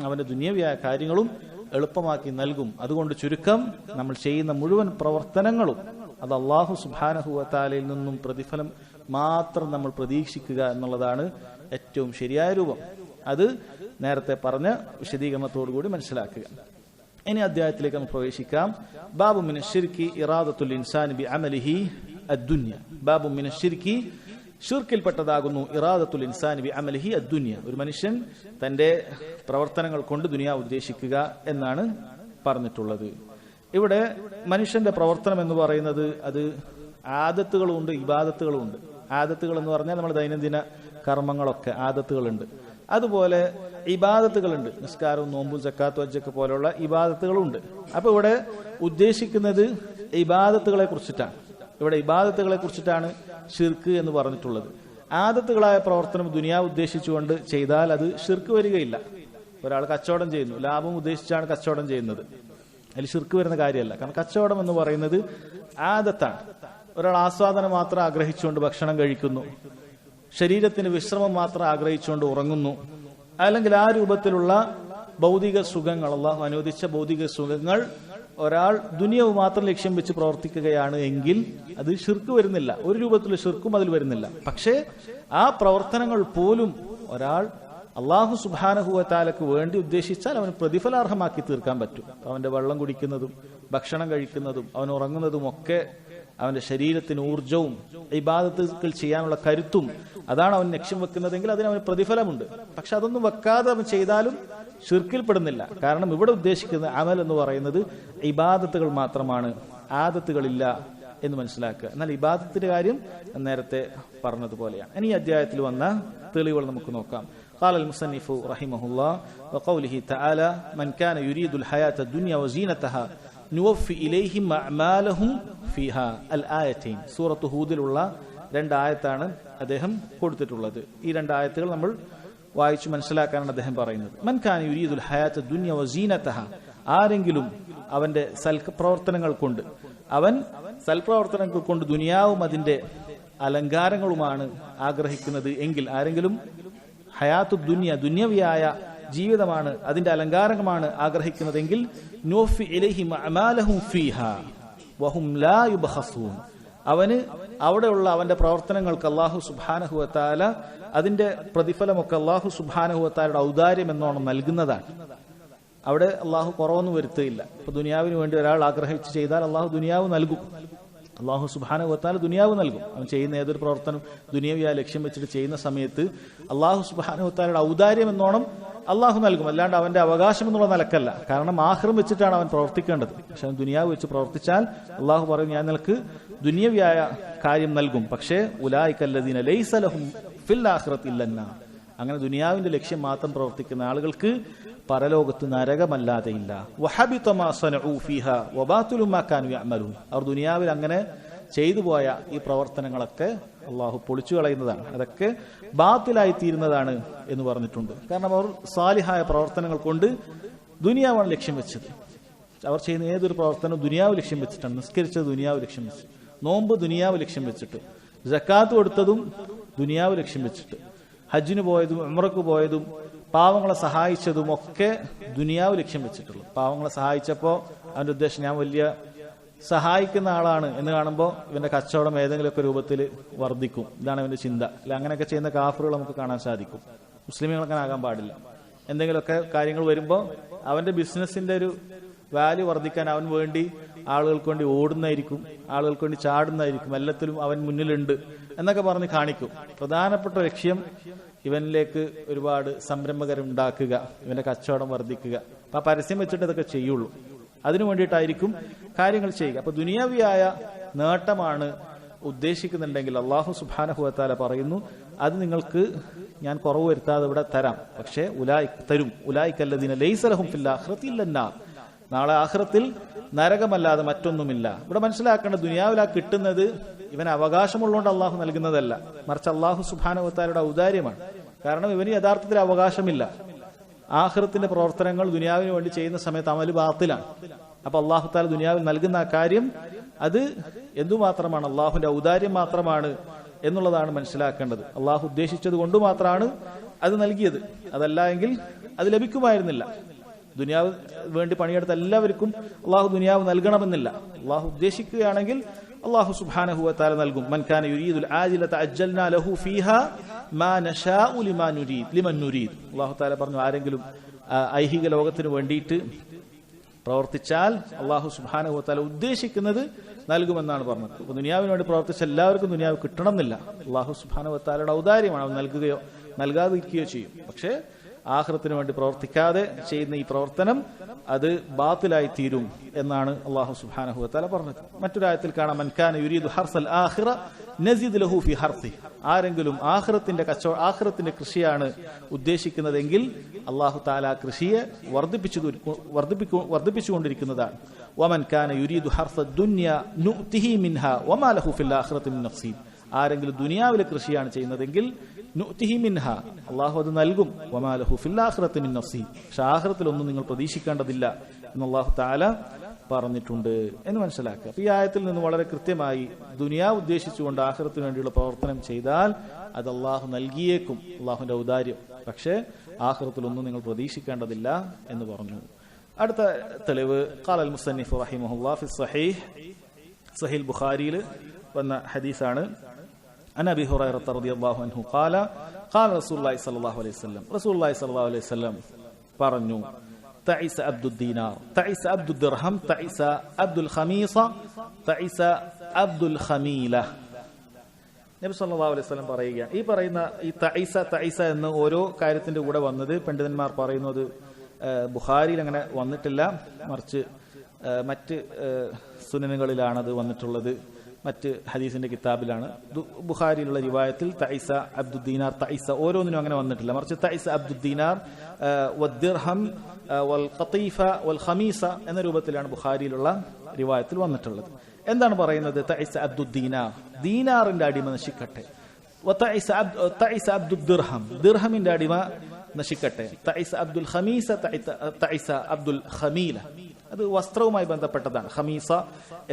Speaker 1: അവന്റെ ദുനിയവിയായ കാര്യങ്ങളും എളുപ്പമാക്കി നൽകും. അതുകൊണ്ട് ചുരുക്കം, നമ്മൾ ചെയ്യുന്ന മുഴുവൻ പ്രവർത്തനങ്ങളും അത് അള്ളാഹു സുബ്ഹാനഹു വ തആലയിൽ നിന്നും പ്രതിഫലം മാത്രം നമ്മൾ പ്രതീക്ഷിക്കുക എന്നുള്ളതാണ് ഏറ്റവും ശരിയായ രൂപം. അത് നേരത്തെ പറഞ്ഞ വിശദീകരണത്തോടുകൂടി മനസ്സിലാക്കുക. ഇനി അധ്യായത്തിലേക്ക് നമുക്ക് പ്രവേശിക്കാം. ബാബു മിന ശിർക്കി ഇറാദത്തുൽ ഇൻസാനി ബി അമലിഹി അദ്ദുനിയ, ബാബു മിന ശിർക്കി, ഷിർക്കിൽപ്പെട്ടതാകുന്നു ഇറാദത്തുൽ ഇൻസാനി ബി അമലിഹി അദ്ദുനിയ, ഒരു മനുഷ്യൻ തന്റെ പ്രവർത്തനങ്ങൾ കൊണ്ട് ദുനിയാവ് ഉദ്ദേശിക്കുക എന്നാണ് പറഞ്ഞിട്ടുള്ളത്. ഇവിടെ മനുഷ്യന്റെ പ്രവർത്തനം എന്ന് പറയുന്നത് അത് ആദത്തുകളുണ്ട്, ഇബാദത്തുകളുണ്ട്. ആദത്തുകൾ എന്ന് പറഞ്ഞാൽ നമ്മൾ ദൈനംദിന കർമ്മങ്ങളൊക്കെ ആദത്തുകളുണ്ട്. അതുപോലെ ഇബാദത്തുകളുണ്ട്, നിസ്കാരവും നോമ്പും സക്കാത്തും ഹജ്ജൊക്കെ പോലുള്ള ഇബാദത്തുകളുണ്ട്. അപ്പൊ ഇവിടെ ഉദ്ദേശിക്കുന്നത് ഇബാദത്തുകളെ കുറിച്ചിട്ടാണ്. ഇവിടെ ഇബാദത്തുകളെ കുറിച്ചിട്ടാണ് ഷിർക്ക് എന്ന് പറഞ്ഞിട്ടുള്ളത്. ആദത്തുകളായ പ്രവർത്തനം ദുനിയാവ് ഉദ്ദേശിച്ചുകൊണ്ട് ചെയ്താൽ അത് ഷിർക്ക് വരികയില്ല. ഒരാൾ കച്ചവടം ചെയ്യുന്നു, ലാഭം ഉദ്ദേശിച്ചാണ് കച്ചവടം ചെയ്യുന്നത്, അതിൽ ഷിർക്ക് വരുന്ന കാര്യമല്ല. കാരണം കച്ചവടം എന്ന് പറയുന്നത് ആദത്താണ്. ഒരാൾ ആസ്വാദനം മാത്രം ആഗ്രഹിച്ചുകൊണ്ട് ഭക്ഷണം കഴിക്കുന്നു, ശരീരത്തിന് വിശ്രമം മാത്രം ആഗ്രഹിച്ചുകൊണ്ട് ഉറങ്ങുന്നു, അല്ലെങ്കിൽ ആ രൂപത്തിലുള്ള ഭൗതിക സുഖങ്ങൾ, അള്ളാഹു അനുവദിച്ച ഭൗതിക സുഖങ്ങൾ ഒരാൾ ദുനിയാവ് മാത്രം ലക്ഷ്യം വെച്ച് പ്രവർത്തിക്കുകയാണ് എങ്കിൽ അത് ഷിർക്ക് വരുന്നില്ല, ഒരു രൂപത്തിലുള്ള ഷിർക്കും അതിൽ വരുന്നില്ല. പക്ഷേ ആ പ്രവർത്തനങ്ങൾ പോലും ഒരാൾ അള്ളാഹു സുബ്ഹാനഹു വ തആലക്ക് വേണ്ടി ഉദ്ദേശിച്ചാൽ അവന് പ്രതിഫലാർഹമാക്കി തീർക്കാൻ പറ്റും. അവന്റെ വെള്ളം കുടിക്കുന്നതും ഭക്ഷണം കഴിക്കുന്നതും അവൻ ഉറങ്ങുന്നതും ഒക്കെ അവന്റെ ശരീരത്തിന് ഊർജവും ഇബാദത്തുകൾ ചെയ്യാനുള്ള കരുത്തും അതാണ് അവൻ ലക്ഷ്യം വെക്കുന്നതെങ്കിൽ അതിന് അവന് പ്രതിഫലമുണ്ട്. പക്ഷെ അതൊന്നും വെക്കാതെ അവൻ ചെയ്താലും ഷിർക്കിൽപ്പെടുന്നില്ല. കാരണം ഇവിടെ ഉദ്ദേശിക്കുന്ന അമൽ എന്ന് പറയുന്നത് ഇബാദത്തുകൾ മാത്രമാണ്, ആദത്തുകളില്ല എന്ന് മനസ്സിലാക്കുക. എന്നാൽ ഇബാദത്തിന്റെ കാര്യം നേരത്തെ പറഞ്ഞതുപോലെയാണ്. ഇനി ഈ അധ്യായത്തിൽ വന്ന തെളിവുകൾ നമുക്ക് നോക്കാം. قال المصنف رحمه الله وقوله تعالى من كان يريد الحياة الدنيا وزينتها നുവഫി ഇലൈഹിം അഅമാലഹും ഫീഹാ അൽ ആയതൈൻ. സൂറത്ത് ഹൂദിലുള്ള 2 ആയത്താണ് അദ്ദേഹം കൊടുത്തിട്ടുള്ളത്. ഈ 2 ആയത്തുകൾ നമ്മൾ വായിച്ചു മനസ്സിലാക്കാനാണ് അദ്ദേഹം പറയുന്നത്. മൻ കാന യുരീദുൽ ഹയാത്ത ദുനിയ വസീനതഹ, ആരെങ്കിലും അവന്റെ സൽപ്രവർത്തനങ്ങൾ കൊണ്ട് ദുനിയാവും അതിന്റെ അലങ്കാരങ്ങളുമാണ് ആഗ്രഹിക്കുന്നത് എങ്കിൽ, ആരെങ്കിലും ഹയാത്തു ദുനിയ ദുന്യവിയായ ജീവിതമാണ് അതിന്റെ അലങ്കാരമാണ് ആഗ്രഹിക്കുന്നതെങ്കിൽ നുവഫി ഇലൈഹിം അഅമാലഹും ഫീഹാ വഹും ലാ യുബ്ഖസൂൻ, അവന് അവിടെയുള്ള അവന്റെ പ്രവർത്തനങ്ങൾക്ക് അല്ലാഹു സുബ്ഹാനഹു വ തആല അതിന്റെ പ്രതിഫലമൊക്കെ അല്ലാഹു സുബ്ഹാനഹു വ തആലയുടെ ഔദാര്യം എന്നോണം നൽകുന്നതാണ്. അവിടെ അല്ലാഹു കുറവൊന്നും വരുത്തുകയില്ല. ഇപ്പൊ ദുനിയാവിന് വേണ്ടി ഒരാൾ ആഗ്രഹിച്ച് ചെയ്താൽ അല്ലാഹു ദുനിയാവ് നൽകും. അല്ലാഹു സുബ്ഹാനഹു വ തആല ദുനിയാവ് നൽകും. അവൻ ചെയ്യുന്ന ഏതൊരു പ്രവർത്തനം ദുനിയാവിയായ ലക്ഷ്യം വെച്ചിട്ട് ചെയ്യുന്ന സമയത്ത് അല്ലാഹു സുബ്ഹാനഹു വ തആലയുടെ ഔദാര്യം എന്നോണം അല്ലാഹു നൽകും. അല്ലാണ്ട് അവന്റെ അവകാശം എന്നുള്ള നിലക്കല്ല. കാരണം ആഖിറം വെച്ചിട്ടാണ് അവൻ പ്രവർത്തിക്കേണ്ടത്. പക്ഷെ അവൻ ദുനിയാവ് വെച്ച് പ്രവർത്തിച്ചാൽ അല്ലാഹു പറയും, ഞാൻ നിനക്ക് ദുനിയവിയായ കാര്യം നൽകും. പക്ഷേ ഉലൈകല്ലദീന ലൈസ ലഹും ഫിൽ ആഖിറതി ഇല്ലന്നാ, അങ്ങനെ ദുനിയാവിന്റെ ലക്ഷ്യം മാത്രം പ്രവർത്തിക്കുന്ന ആളുകൾക്ക് പരലോകത്ത് നരകമല്ലാതെയില്ല. വഹബിത മാ സനഉ ഫീഹാ വബാതിലു മാ കാനൂ യഅമലൂൻ, അവർ ദുനിയാവിൽ അങ്ങനെ ചെയ്തു പോയ ഈ പ്രവർത്തനങ്ങളൊക്കെ അള്ളാഹു പൊളിച്ചു കളയുന്നതാണ്, അതൊക്കെ ബാത്തിലായി തീരുന്നതാണ് എന്ന് പറഞ്ഞിട്ടുണ്ട്. കാരണം അവർ സാലിഹായ പ്രവർത്തനങ്ങൾ കൊണ്ട് ദുനിയാവാണ് ലക്ഷ്യം വെച്ചത്. അവർ ചെയ്യുന്ന ഏതൊരു പ്രവർത്തനവും ദുനിയാവ് ലക്ഷ്യം വെച്ചിട്ടാണ്. നിസ്കരിച്ചത് ദുനിയാവ് ലക്ഷ്യം വെച്ച്, നോമ്പ് ദുനിയാവ് ലക്ഷ്യം വെച്ചിട്ട്, സക്കാത്ത് കൊടുത്തതും ദുനിയാവ് ലക്ഷ്യം വെച്ചിട്ട്, ഹജ്ജിന് പോയതും ഉംറക്ക് പോയതും പാവങ്ങളെ സഹായിച്ചതും ഒക്കെ ദുനിയാവ് ലക്ഷ്യം വെച്ചിട്ടുള്ളൂ. പാവങ്ങളെ സഹായിച്ചപ്പോൾ അവന്റെ ഉദ്ദേശം ഞാൻ വലിയ സഹായിക്കുന്ന ആളാണ് എന്ന് കാണുമ്പോൾ ഇവന്റെ കച്ചവടം ഏതെങ്കിലുമൊക്കെ രൂപത്തിൽ വർദ്ധിക്കും, ഇതാണ് അവന്റെ ചിന്ത. അല്ല, അങ്ങനെയൊക്കെ ചെയ്യുന്ന കാഫറുകൾ നമുക്ക് കാണാൻ സാധിക്കും. മുസ്ലിമുകൾ അങ്ങനെ ആകാൻ പാടില്ല. എന്തെങ്കിലുമൊക്കെ കാര്യങ്ങൾ വരുമ്പോൾ അവന്റെ ബിസിനസിന്റെ ഒരു വാല്യൂ വർദ്ധിക്കാൻ അവൻ വേണ്ടി ആളുകൾക്ക് വേണ്ടി ഓടുന്നതായിരിക്കും, ആളുകൾക്ക് വേണ്ടി ചാടുന്നതായിരിക്കും, എല്ലാത്തിലും അവൻ മുന്നിലുണ്ട് എന്നൊക്കെ പറഞ്ഞ് കാണിക്കും. പ്രധാനപ്പെട്ട ലക്ഷ്യം ഇവനിലേക്ക് ഒരുപാട് സംരംഭകരുണ്ടാക്കുക, ഇവന്റെ കച്ചവടം വർദ്ധിക്കുക. അപ്പൊ ആ പരസ്യം വെച്ചിട്ട് ഇതൊക്കെ ചെയ്യുള്ളൂ. അതിനു വേണ്ടിയിട്ടായിരിക്കും കാര്യങ്ങൾ ചെയ്യുക. അപ്പൊ ദുനിയാവിയായ നേട്ടമാണ് ഉദ്ദേശിക്കുന്നുണ്ടെങ്കിൽ അല്ലാഹു സുബ്ഹാനഹു വ തആല പറയുന്നു, അത് നിങ്ങൾക്ക് ഞാൻ കുറവ് വരുത്താതെ ഇവിടെ തരാം. പക്ഷേ തരും. ഉലൈകല്ലദീന ലൈസ ലഹും ഫിൽ ആഖിറതി ഇല്ലന്നാർ, നാളെ ആഖിറത്തിൽ നരകമല്ലാതെ മറ്റൊന്നുമില്ല. ഇവിടെ മനസ്സിലാക്കേണ്ട, ദുനിയാവിലാ കിട്ടുന്നത് ഇവന് അവകാശമുള്ളതുകൊണ്ട് അള്ളാഹു നൽകുന്നതല്ല, മറിച്ച് അള്ളാഹു സുബ്ഹാനഹു വ തആലയുടെ ഔദാര്യമാണ്. കാരണം ഇവന് യഥാർത്ഥത്തിൽ അവകാശമില്ല. ആഖിറത്തിന്റെ പ്രവർത്തനങ്ങൾ ദുനിയാവിന് വേണ്ടി ചെയ്യുന്ന സമയത്ത് അമല് ബാത്തിലാണ്. അപ്പൊ അള്ളാഹു തആല ദുനിയാവിൽ നൽകുന്ന ആ കാര്യം അത് എന്തുമാത്രമാണ്, അള്ളാഹുവിന്റെ ഔദാര്യം മാത്രമാണ് എന്നുള്ളതാണ് മനസ്സിലാക്കേണ്ടത്. അള്ളാഹു ഉദ്ദേശിച്ചത് കൊണ്ട് മാത്രമാണ് അത് നൽകിയത്. അതല്ല എങ്കിൽ അത് ലഭിക്കുമായിരുന്നില്ല. ദുനിയാവ് വേണ്ടി പണിയെടുത്ത എല്ലാവർക്കും അള്ളാഹു ദുനിയാവ് നൽകണമെന്നില്ല. അള്ളാഹു ഉദ്ദേശിക്കുകയാണെങ്കിൽ അള്ളാഹു സുബ്ഹാനഹു വ തആല നൽകും. മൻ കാന യുരീദുൽ ആജിലത അജ്ജൽനാ ലഹു ഫീഹാ മാ നശാഉ ലിമൻ നുരീദ്. അള്ളാഹു തആല പറഞ്ഞു, ആരെങ്കിലും ഐഹിക ലോകത്തിന് വേണ്ടിയിട്ട് പ്രവർത്തിച്ചാൽ അള്ളാഹു സുബ്ഹാനഹു വ തആല ഉദ്ദേശിക്കുന്നത് നൽകുമെന്നാണ് പറഞ്ഞത്. അപ്പൊ ദുനിയാവിന് വേണ്ടി പ്രവർത്തിച്ച എല്ലാവർക്കും ദുനിയാവ് കിട്ടണം എന്നില്ല. അള്ളാഹു സുബ്ഹാനഹു വ തആലയുടെ ഔദാര്യമാണ്, അവൻ നൽകുകയോ നൽകാതിരിക്കുകയോ ചെയ്യും. പക്ഷേ ആഖിറത്തിന് വേണ്ടി പ്രവർത്തിക്കാതെ ചെയ്യുന്ന ഈ പ്രവർത്തനം അത് ബാത്തിലായി തീരും എന്നാണ് അല്ലാഹു സുബ്ഹാനഹു വ തആല പറഞ്ഞത്. മറ്റൊരു ആയത്തിൽ കാണാം, മൻ കാന യുരീദു ഹർസൽ ആഖിറ നസിദ് ലഹു ഫി ഹർസി, ആരെങ്കിലും ആഖിറത്തിന്റെ കൃഷിയാണ് ഉദ്ദേശിക്കുന്നതെങ്കിൽ അല്ലാഹു തആല കൃഷിയെ വർദ്ധിപ്പിച്ചുകൊണ്ടിരിക്കുന്നതാണ്. വമൻ കാന യുരീദു ഹർസദ് ദുനിയ നുഅ്തിഹി മിൻഹാ വമാ ലഹു ഫിൽ ആഖിറതി മിൻ നസീബ്, ആരെങ്കിലും ദുനിയാവിലെ കൃഷിയാണ് ചെയ്യുന്നതെങ്കിൽ നുഅ്തിഹി മിൻഹ, അല്ലാഹു അത് നൽകും. വമാ ലഹു ഫിൽ ആഖിറതി മിൻ നസീബ്, പക്ഷേ ആഖിറത്തിൽ ഒന്നും നിങ്ങൾ പ്രതീക്ഷിക്കേണ്ടതില്ല എന്ന് അല്ലാഹു തആല പറഞ്ഞിട്ടുണ്ട് എന്ന് മനസ്സിലാക്കുക. അപ്പൊ ഈ ആയത്തിൽ നിന്ന് വളരെ കൃത്യമായി ദുനിയാവ് ഉദ്ദേശിച്ചുകൊണ്ട് ആഖിറത്തിന് വേണ്ടിയുള്ള പ്രവർത്തനം ചെയ്താൽ അത് അല്ലാഹു നൽകിയേക്കും, അല്ലാഹുവിന്റെ ഔദാര്യം. പക്ഷേ ആഖിറത്തിൽ ഒന്നും നിങ്ങൾ പ്രതീക്ഷിക്കേണ്ടതില്ല എന്ന് പറഞ്ഞു. അടുത്ത തെളിവ് ഖാലൽ മുസന്നിഫ് റഹിമഹുല്ലാഹ് ഫി സഹീഹ് ബുഖാരിയിൽ വന്ന ഹദീസാണ്. عن أبي هريرة رضي الله عنه قال قال رسول الله صلى الله عليه وسلم رسول الله صلى الله عليه وسلم പറഞ്ഞു, تعس عبد الدينار تعس عبد الدرهم تعس عبد الخميصة تعس عبد الخميلة. നബി സല്ലല്ലാഹു അലൈഹി വസല്ലം പറയുകയാണ്, ഈ പറയുന്ന ഈ തഈസ എന്ന് ഓരോ കാര്യത്തിന്റെ കൂടെ വന്നത് പണ്ഡിതന്മാർ പറയുന്നത് ബുഖാരിയിൽ അങ്ങനെ വന്നിട്ടില്ല, മറിച്ച് മറ്റ് സുനനുകളിലാണ് അത് വന്നിട്ടുള്ളത് മറ്റ് ഹദീസിന്റെ കിതാബിലാണ്. ബുഖാരിയിലുള്ള റിവായത്തിൽ തൈസ അബ്ദുദ്ദീനാർ, തൈസ ഓരോന്നിനും അങ്ങനെ വന്നിട്ടില്ല. മറിച്ച് തൈസ അബ്ദുദ്ദീനാർ വദ്ദിർഹം വൽ ഖതീഫ വൽ ഖമീസ എന്ന രൂപത്തിലാണ് ബുഖാരിയിലുള്ള റിവായത്തിൽ വന്നിട്ടുള്ളത്. എന്താണ് പറയുന്നത്? തൈസ അബ്ദുദ്ദീനാർ, ദീനാറിന്റെ അടിമ നശിക്കട്ടെ. തൈസ അബ്ദുദ്ദിർഹം, ദിർഹമിന്റെ അടിമ നശിക്കട്ടെ. തൈസ അബ്ദുൽ ഖമീസ, തൈസ അബ്ദുൽ ഖമീല. അത് വസ്ത്രവുമായി ബന്ധപ്പെട്ടതാണ്. ഖമീസ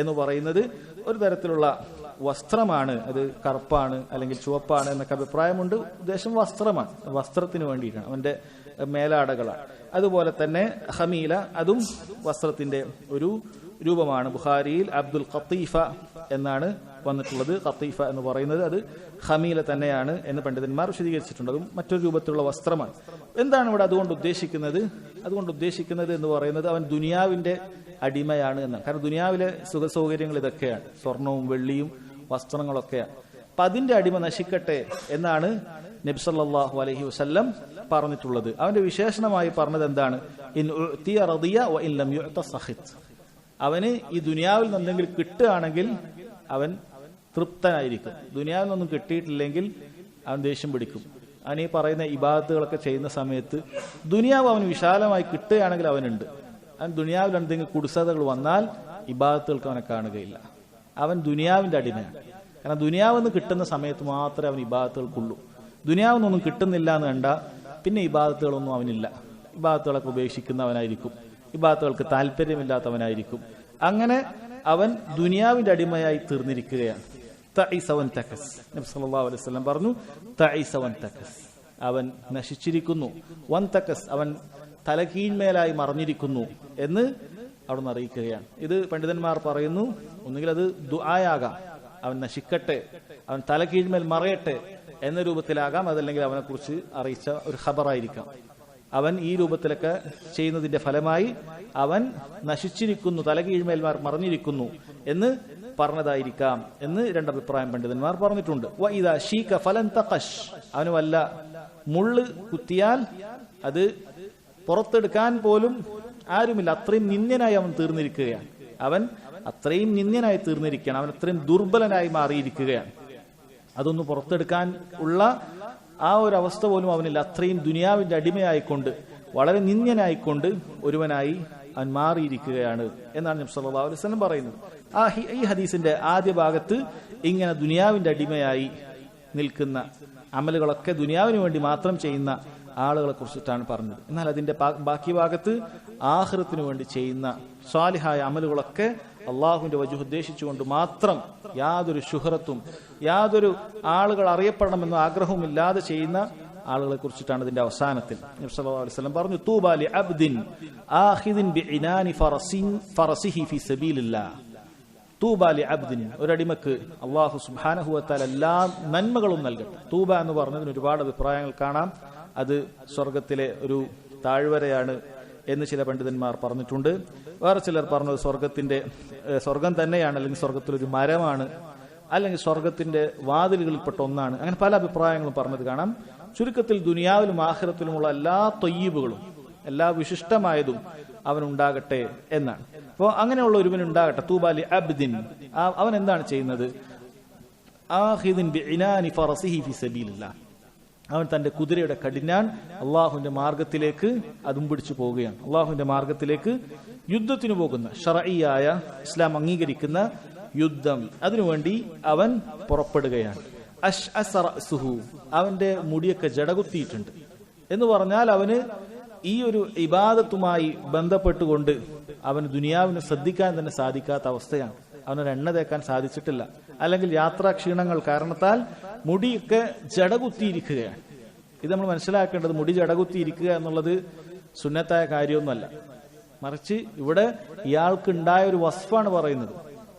Speaker 1: എന്ന് പറയുന്നത് ഒരു തരത്തിലുള്ള വസ്ത്രമാണ്. അത് കറുപ്പാണ് അല്ലെങ്കിൽ ചുവപ്പാണ് എന്നൊക്കെ അഭിപ്രായമുണ്ട്. ഉദ്ദേശം വസ്ത്രമാണ്, വസ്ത്രത്തിന് വേണ്ടിയിട്ടാണ്, അവന്റെ മേലാടകളാണ്. അതുപോലെ തന്നെ ഖമീല, അതും വസ്ത്രത്തിന്റെ ഒരു രൂപമാണ്. ബുഖാരിയിൽ അബ്ദുൽ ഖത്തീഫ എന്നാണ് വന്നിട്ടുള്ളത്. ഖത്തീഫ എന്ന് പറയുന്നത് അത് ഖമീല തന്നെയാണ് എന്ന് പണ്ഡിതന്മാർ വിശദീകരിച്ചിട്ടുണ്ട്. അതും മറ്റൊരു രൂപത്തിലുള്ള വസ്ത്രമാണ്. എന്താണ് ഇവിടെ അതുകൊണ്ട് ഉദ്ദേശിക്കുന്നത്? അതുകൊണ്ട് ഉദ്ദേശിക്കുന്നത് എന്ന് പറയുന്നത് അവൻ ദുനിയാവിന്റെ അടിമയാണ് എന്നാണ്. കാരണം ദുനിയാവിലെ സുഖ സൗകര്യങ്ങൾ ഇതൊക്കെയാണ്, സ്വർണവും വെള്ളിയും വസ്ത്രങ്ങളൊക്കെയാണ്. അപ്പൊ അതിന്റെ അടിമ നശിക്കട്ടെ എന്നാണ് നബി സല്ലല്ലാഹു അലൈഹി വസല്ലം പറഞ്ഞിട്ടുള്ളത്. അവന്റെ വിശേഷണമായി പറഞ്ഞത് എന്താണ്? ഇൻ ഉഅ്തിയ റദിയ വ ഇൻ ലം യുഅ്ത സഖിത്. അവന് ഈ ദുനിയാവിൽ നിന്നെങ്കിലും കിട്ടുകയാണെങ്കിൽ അവൻ തൃപ്തനായിരിക്കും. ദുനിയാവിൽ നിന്നൊന്നും കിട്ടിയിട്ടില്ലെങ്കിൽ അവൻ ദേഷ്യം പിടിക്കും. അവൻ ഈ പറയുന്ന ഇബാദത്തുകളൊക്കെ ചെയ്യുന്ന സമയത്ത് ദുനിയാവ് അവന് വിശാലമായി കിട്ടുകയാണെങ്കിൽ അവനുണ്ട്. അവൻ ദുനിയാവിൽ എന്തെങ്കിലും കുടിസതകൾ വന്നാൽ ഇബാദത്തുകൾക്ക് അവനെ കാണുകയില്ല. അവൻ ദുനിയാവിന്റെ അടിമയാണ്. കാരണം ദുനിയാവെന്ന് കിട്ടുന്ന സമയത്ത് മാത്രമേ അവൻ ഇബാദത്തുകൾക്കുള്ളൂ. ദുനിയാവെന്നൊന്നും കിട്ടുന്നില്ല എന്ന് കണ്ട പിന്നെ ഇബാദത്തുകളൊന്നും അവനില്ല. ഇബാദത്തുകളൊക്കെ ഉപേക്ഷിക്കുന്നവനായിരിക്കും, ഇബാദത്തുകൾക്ക് താല്പര്യമില്ലാത്തവനായിരിക്കും. അങ്ങനെ അവൻ ദുനിയാവിന്റെ അടിമയായി തീർന്നിരിക്കുകയാണ്. തഈസവൻ തകസ്. നബി സല്ലല്ലാഹു അലൈഹി വസല്ലം പറഞ്ഞു, തഈസവൻ തകസ്, അവൻ നശിച്ചിരിക്കുന്നു. വൻ തകസ്, അവൻ തലകീഴ്മേലായി മറിഞ്ഞിരിക്കുന്നു എന്ന് അവിടുന്ന് അറിയിക്കുകയാണ്. ഇത് പണ്ഡിതന്മാർ പറയുന്നു, ഒന്നുകിൽ അത് ദുആയാകാം, അവൻ നശിക്കട്ടെ, അവൻ തലകീഴ്മേൽ മറയട്ടെ എന്ന രൂപത്തിലാകാം, അതല്ലെങ്കിൽ അവനെ കുറിച്ച് അറിയിച്ച ഒരു ഖബറായിരിക്കാം. അവൻ ഈ രൂപത്തിലൊക്കെ ചെയ്യുന്നതിന്റെ ഫലമായി അവൻ നശിച്ചിരിക്കുന്നു, തലകീഴ്മേൽ മറിഞ്ഞിരിക്കുന്നു എന്ന് പറഞ്ഞതായിരിക്കാം എന്ന് രണ്ടഭിപ്രായം പണ്ഡിതന്മാർ പറഞ്ഞിട്ടുണ്ട്. വഇദാ ശീക ഫലൻ തഖശ്, അവന് വല്ല മുള്ള് കുത്തിയാൽ അത് പുറത്തെടുക്കാൻ പോലും ആരുമില്ല. അത്രയും നിന്ദ്യനായി അവൻ തീർന്നിരിക്കുകയാണ്. അവൻ അത്രയും നിന്ദ്യനായി തീർന്നിരിക്കുകയാണ്. അവൻ അത്രയും ദുർബലനായി മാറിയിരിക്കുകയാണ്. അതൊന്ന് പുറത്തെടുക്കാൻ ഉള്ള ആ ഒരു അവസ്ഥ പോലും അവനില്ല. അത്രയും ദുനിയാവിന്റെ അടിമയായിക്കൊണ്ട്, വളരെ നിന്ദ്യനായിക്കൊണ്ട് ഒരുവനായി അവൻ മാറിയിരിക്കുകയാണ് എന്നാണ് നബി സല്ലല്ലാഹു അലൈഹി വസല്ലം പറയുന്നത്. ഈ ഹദീസിന്റെ ആദ്യ ഭാഗത്ത് ഇങ്ങനെ ദുനിയാവിന്റെ അടിമയായി നിൽക്കുന്ന, അമലുകളൊക്കെ ദുനിയാവിന് വേണ്ടി മാത്രം ചെയ്യുന്ന ആളുകളെ കുറിച്ചിട്ടാണ് പറഞ്ഞത്. എന്നാൽ അതിന്റെ ബാക്കി ഭാഗത്ത് ആഖിറത്തിന് വേണ്ടി ചെയ്യുന്ന സ്വാലിഹായ അമലുകളൊക്കെ അള്ളാഹുവിന്റെ വജൂഹ് ഉദ്ദേശിച്ചുകൊണ്ട് മാത്രം, യാതൊരു ശുഹറത്തും യാതൊരു ആളുകൾ അറിയപ്പെടണമെന്ന ആഗ്രഹവും ഇല്ലാതെ ചെയ്യുന്ന ആളുകളെ കുറിച്ചിട്ടാണ് ഇതിന്റെ അവസാനത്തിൽ നബി സല്ലല്ലാഹു അലൈഹി വസല്ലം പറഞ്ഞു, തൂബാ ലി അബ്ദിൻ ആഖിദിൻ ബിഇനാനി ഫറസിഹി ഫീ സബീലില്ലാഹ്. തൂബാ ലി അബ്ദിൻ, ഒരടിമക്ക് അള്ളാഹു സുബ്ഹാനഹു വ തആല എല്ലാ നന്മകളും നൽകട്ടെ. തൂബ എന്ന് പറഞ്ഞതിന് ഒരുപാട് അഭിപ്രായങ്ങൾ കാണാം. അത് സ്വർഗത്തിലെ ഒരു താഴ്വരയാണ് എന്ന് ചില പണ്ഡിതന്മാർ പറഞ്ഞിട്ടുണ്ട്. വേറെ ചിലർ പറഞ്ഞത് സ്വർഗം തന്നെയാണ്, അല്ലെങ്കിൽ സ്വർഗത്തിലൊരു മരമാണ്, അല്ലെങ്കിൽ സ്വർഗത്തിന്റെ വാതിലുകളിൽപ്പെട്ട ഒന്നാണ്. അങ്ങനെ പല അഭിപ്രായങ്ങളും പറഞ്ഞത് കാണാം. ചുരുക്കത്തിൽ ദുനിയാവിലും ആഖിറത്തിലുമുള്ള എല്ലാ തൊയ്യീബുകളും, എല്ലാ വിശിഷ്ടമായതും അവനുണ്ടാകട്ടെ എന്നാണ്. അപ്പോൾ അങ്ങനെയുള്ള ഒരുവനുണ്ടാകട്ടെ. തൂബാ ലി അബ്ദിൻ, അവൻ എന്താണ് ചെയ്യുന്നത്? ആഖിദിൻ ബിഇനാനി ഫറസിഹി ഫീ സബീലില്ലാഹ്, അവൻ തന്റെ കുതിരയുടെ കടിഞ്ഞാൻ അള്ളാഹുവിന്റെ മാർഗത്തിലേക്ക് അതും പിടിച്ചു പോവുകയാണ്. അള്ളാഹുവിന്റെ മാർഗത്തിലേക്ക് യുദ്ധത്തിന് പോകുന്ന, ശർഈയായ ഇസ്ലാം അംഗീകരിക്കുന്ന യുദ്ധം, അതിനുവേണ്ടി അവൻ പുറപ്പെടുകയാണ്. അശ്അസ റഅ്സുഹു, അവന്റെ മുടിയൊക്കെ ജടകുത്തിയിട്ടുണ്ട് എന്ന് പറഞ്ഞാൽ അവന് ഈ ഒരു ഇബാദത്തുമായി ബന്ധപ്പെട്ടുകൊണ്ട് അവന് ദുനിയാവിനെ ശ്രദ്ധിക്കാൻ തന്നെ സാധിക്കാത്ത അവസ്ഥയാണ്. അവനൊരു എണ്ണ തേക്കാൻ സാധിച്ചിട്ടില്ല, അല്ലെങ്കിൽ യാത്രാ ക്ഷീണങ്ങൾ കാരണത്താൽ മുടിയൊക്കെ ജടകുത്തിയിരിക്കുകയാണ്. ഇത് നമ്മൾ മനസ്സിലാക്കേണ്ടത്, മുടി ജടകുത്തിയിരിക്കുക എന്നുള്ളത് സുന്നത്തായ കാര്യമൊന്നുമല്ല. മറിച്ച് ഇവിടെ ഇയാൾക്ക് ഉണ്ടായ ഒരു വസ്ഫാണ് പറയുന്നത്.